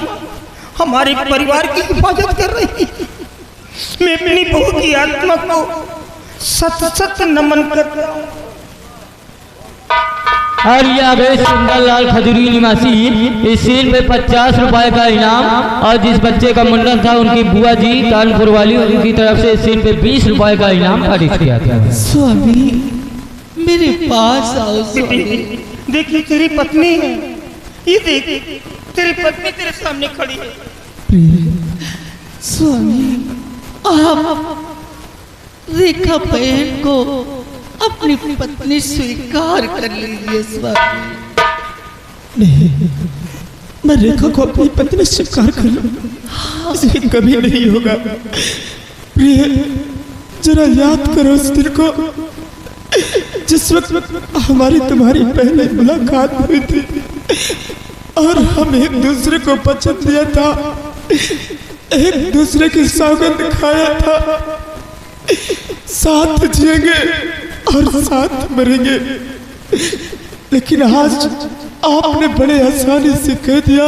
हमारे परिवार की हिफाजत कर रही है। मैं अपनी बहू की आत्मा को सत सत नमन करता हूँ। और ये आगे सुंदरलाल खजूरी निवासी इस सीन पे 50 रुपए का इनाम, और जिस बच्चे का मुंडन था उनकी बुआ जी कानपुर वाली, उनकी तरफ से इस सीन पे 20 रुपए का इनाम खरीद किया था। स्वामी मेरे पास आओ स्वामी। देखिए तेरी पत्नी है, ये देख तेरी पत्नी तेरे सामने खड़ी है। स्वामी आप रेखा बहन को अपनी पत्नी स्वीकार कर लीजिए स्वामी। नहीं, मैं रेखा को अपनी पत्नी स्वीकार कर लूं, ये कभी नहीं होगा। प्रिय, जरा याद करो उस दिन को जिस वक्त हमारी तुम्हारी पहले मुलाकात हुई थी और हम एक दूसरे को वचन दिया था, एक दूसरे की सौगंध खाया था, साथ जिएंगे और साथ मरेंगे। लेकिन आज आपने बड़े आसानी से कह दिया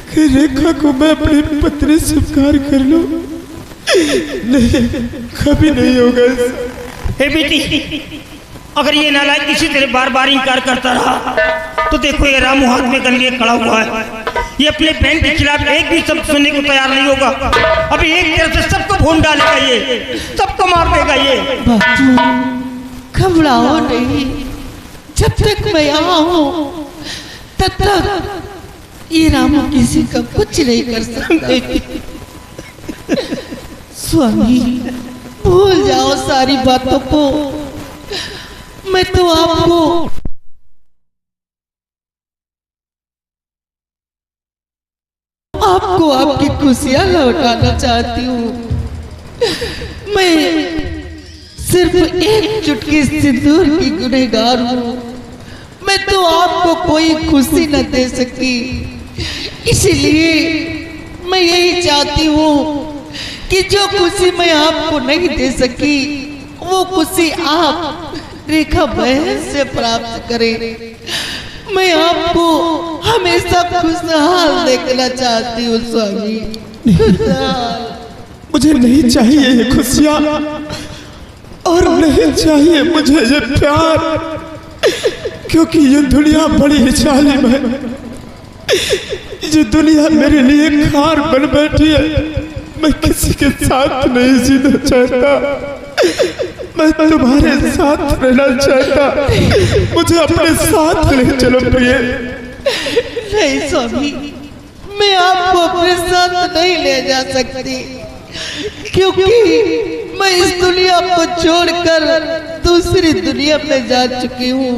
कि रेखा को मैं अपनी पत्नी स्वीकार कर लूं। नहीं, कभी नहीं होगा ऐसा। हे बेटी, अगर ये नालायक इसी तरह बार बार इंकार करता रहा तो देखो ये रामू हाथ में गन लिए खड़ा हुआ है। ये अपने बहन के खिलाफ एक भी शब्द सुनने को तैयार नहीं होगा। अभी एक तरफ से सबको भून डालेगा, ये सबको मार देगा। ये बापू घबराओ नहीं, जब तक मैं यहाँ हूँ तब तक ये रामू किसी का कुछ नहीं कर सकते। स्वामी भूल जाओ सारी बातों को, मैं तो आपको आपकी खुशियां लौटाना चाहती हूँ। मैं सिर्फ एक चुटकी सिंदूर की गुनहगार हूँ। मैं तो आपको कोई खुशी न दे सकी, इसीलिए मैं यही चाहती हूँ कि जो खुशी मैं आपको नहीं दे सकी वो खुशी आप रेखा बहन से प्राप्त करें। मैं आपको हमेशा खुशहाल देखना चाहती हूँ स्वामी। मुझे नहीं चाहिए ये खुशियाँ और नहीं चाहिए मुझे ये प्यार, क्योंकि ये दुनिया बड़ी जालिम है। ये दुनिया मेरे लिए खार बन बैठी है। मैं किसी के साथ नहीं जीना चाहता, मैं तुम्हारे साथ रहना चाहता। मुझे अपने साथ ले चलो प्रिय। नहीं स्वामी, मैं आपको अपने साथ नहीं ले जा सकती, क्योंकि मैं इस दुनिया को छोड़कर दूसरी दुनिया में जा चुकी हूँ,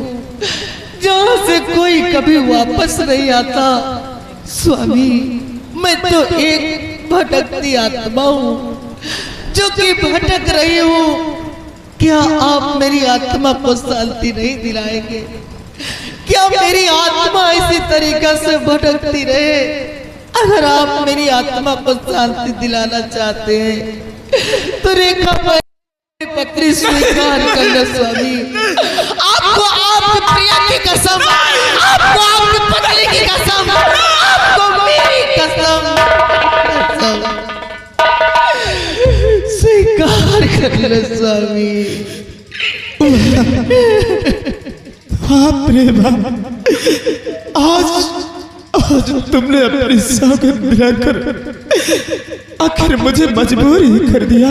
जहाँ से कोई कभी वापस नहीं आता। स्वामी मैं तो एक भटकती आत्मा हूँ जो कि भटक रही हूँ। क्या आप मेरी आत्मा को शांति नहीं दिलाएंगे? क्या मेरी आत्मा इसी तरीका से भटकती रहे? अगर आप मेरी आत्मा को शांति दिलाना चाहते हैं तो रेखा पत्री स्वीकार कर लो स्वामी। आपको आपकी प्रिया की कसम, आपको आपकी पत्नी की कसम, आपको मेरी कसम स्वीकार कर लो स्वामी। बाप रे बाप, आज तुमने अपनी सौगंध दिलाकर आखिर मुझे मजबूर ही कर दिया।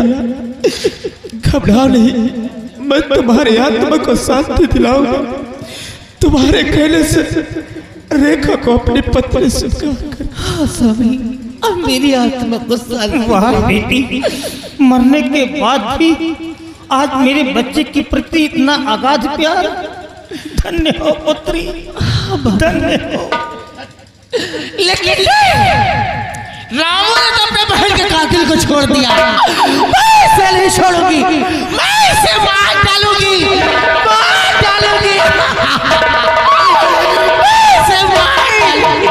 घबराओ नहीं, मैं तुम्हारी आत्मा को शांति दिलाऊंगा। तुम्हारे कहने से रेखा को अपनी पत्नी स्वीकार कर। हाँ स्वामी, अब मेरी आत्मा को शांति। वाह बेटी, मरने के बाद भी आज मेरे बच्चे के प्रति इतना अगाध प्यार। धन्य हो पुत्री, धन्य हो। लेकिन रावण ने तो अपने बहन के कातिल को छोड़ दिया। मैं इसे नहीं छोड़ूंगी, मैं इसे मार डालूंगी, मार डालूंगी, मैं इसे मार डालूंगी।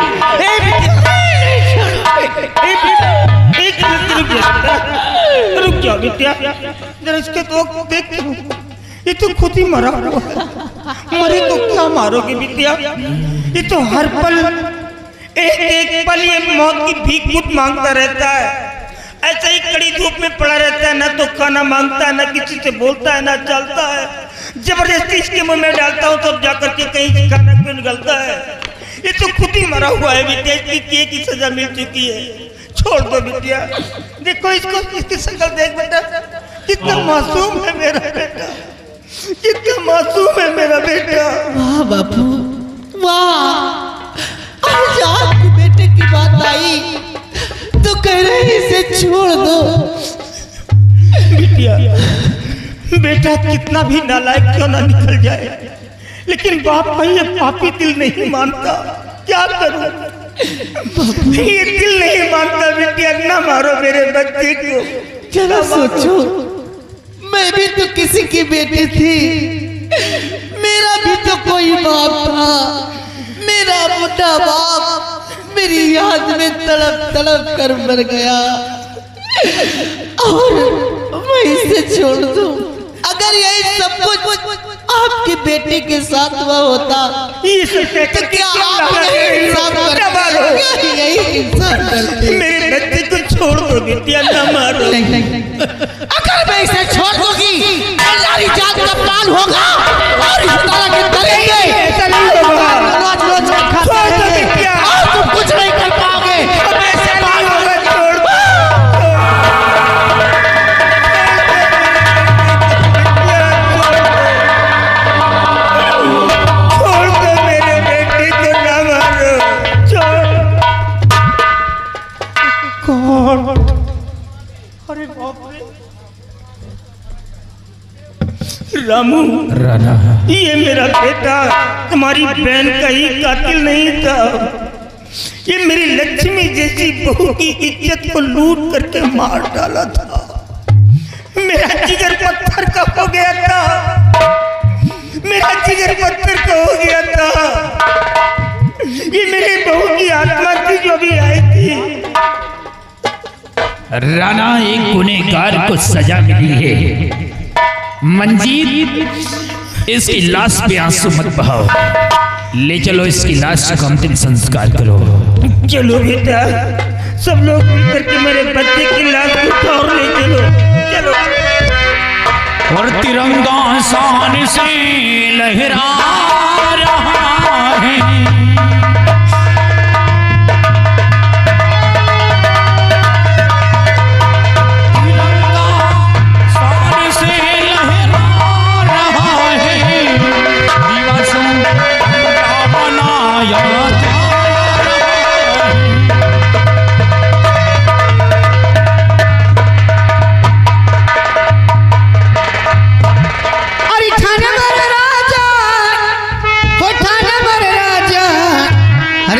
रुक जाओ बिटिया, जरा इसके तो देख, ये तो खुद ही मरा हुआ है। मरे तो क्या मारोगे बिटिया? ये तो हर पल एक एक पल ये मौत की भीख खुद मांगता रहता है। ऐसे ही कड़ी धूप में पड़ा रहता है, ना तो खाना मांगता है, ना किसी से बोलता है, ना चलता है। जबरदस्ती इसके मुंह में डालता हूँ तब जाकर के कहीं खाना क्यों निकलता है। ये तो खुद ही मरा हुआ है बिटिया, इसकी की सजा मिल चुकी है। छोड़ दो बिटिया, देखो इसको, इसकी शक्ल देख बेटा, कितना मासूम है मेरा बेटा, कितना मासूम है मेरा बेटा। वाह बापू वाह, आज आपके बेटे की बात आई तो कह रहे इसे छोड़ दो। बिटिया, बेटा कितना भी नालायक क्यों ना निकल जाए, लेकिन बाप का ये पापी दिल नहीं मानता। क्या करूं, ये दिल नहीं मानता। बिटिया ना मारो मेरे बच्चे को। जरा सोचो, मैं भी तो किसी की बेटी थी, मेरा भी तो कोई बाप था। मेरा बुढ़ा बाप मेरी याद में तड़प तड़प कर मर गया और मैं इसे छोड़ दूं। अगर यही सब कुछ आपके बेटे के साथ हुआ होता तो क्या आप यही इंसाफ करते? यही इंसाफ करते? मेरे बच्चे को छोड़ दो बिटिया, ना मारो। अगर मैं इसे छोड़ दूंगी मेरी जान का पाल होगा और इस तरह के करेंगे। ऐसा नहीं होगा, रोज रोज खाते रहेंगे और तुम कुछ नहीं कर पाओगे। ऐसा नहीं होगा, छोड़ दो। छोड़ दो मेरे बेटे को, ना मारो। छोड़। कौन? अरे बाप रे, रामू, राणा, ये मेरा बेटा तुम्हारी बहन का ही कातिल नहीं था। ये मेरी लक्ष्मी जैसी बहू की इज्जत को लूट करके मार डाला था। मेरा जिगर पत्थर का हो गया था, मेरा जिगर पत्थर का हो गया था। ये मेरी बहू की आत्मा थी जो भी आई थी। राणा, एक गुनहगार को सजा मिली है। मंजीत, इसकी लाश पे आंसू मत बहाओ, ले चलो इसकी लाश का अंतिम संस्कार करो। चलो बेटा, सब लोग मिलकर के मेरे बच्चे की लाश को और ले चलो। चलो। और तिरंगा शान से लहरा रहा है,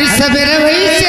सवेरे वही से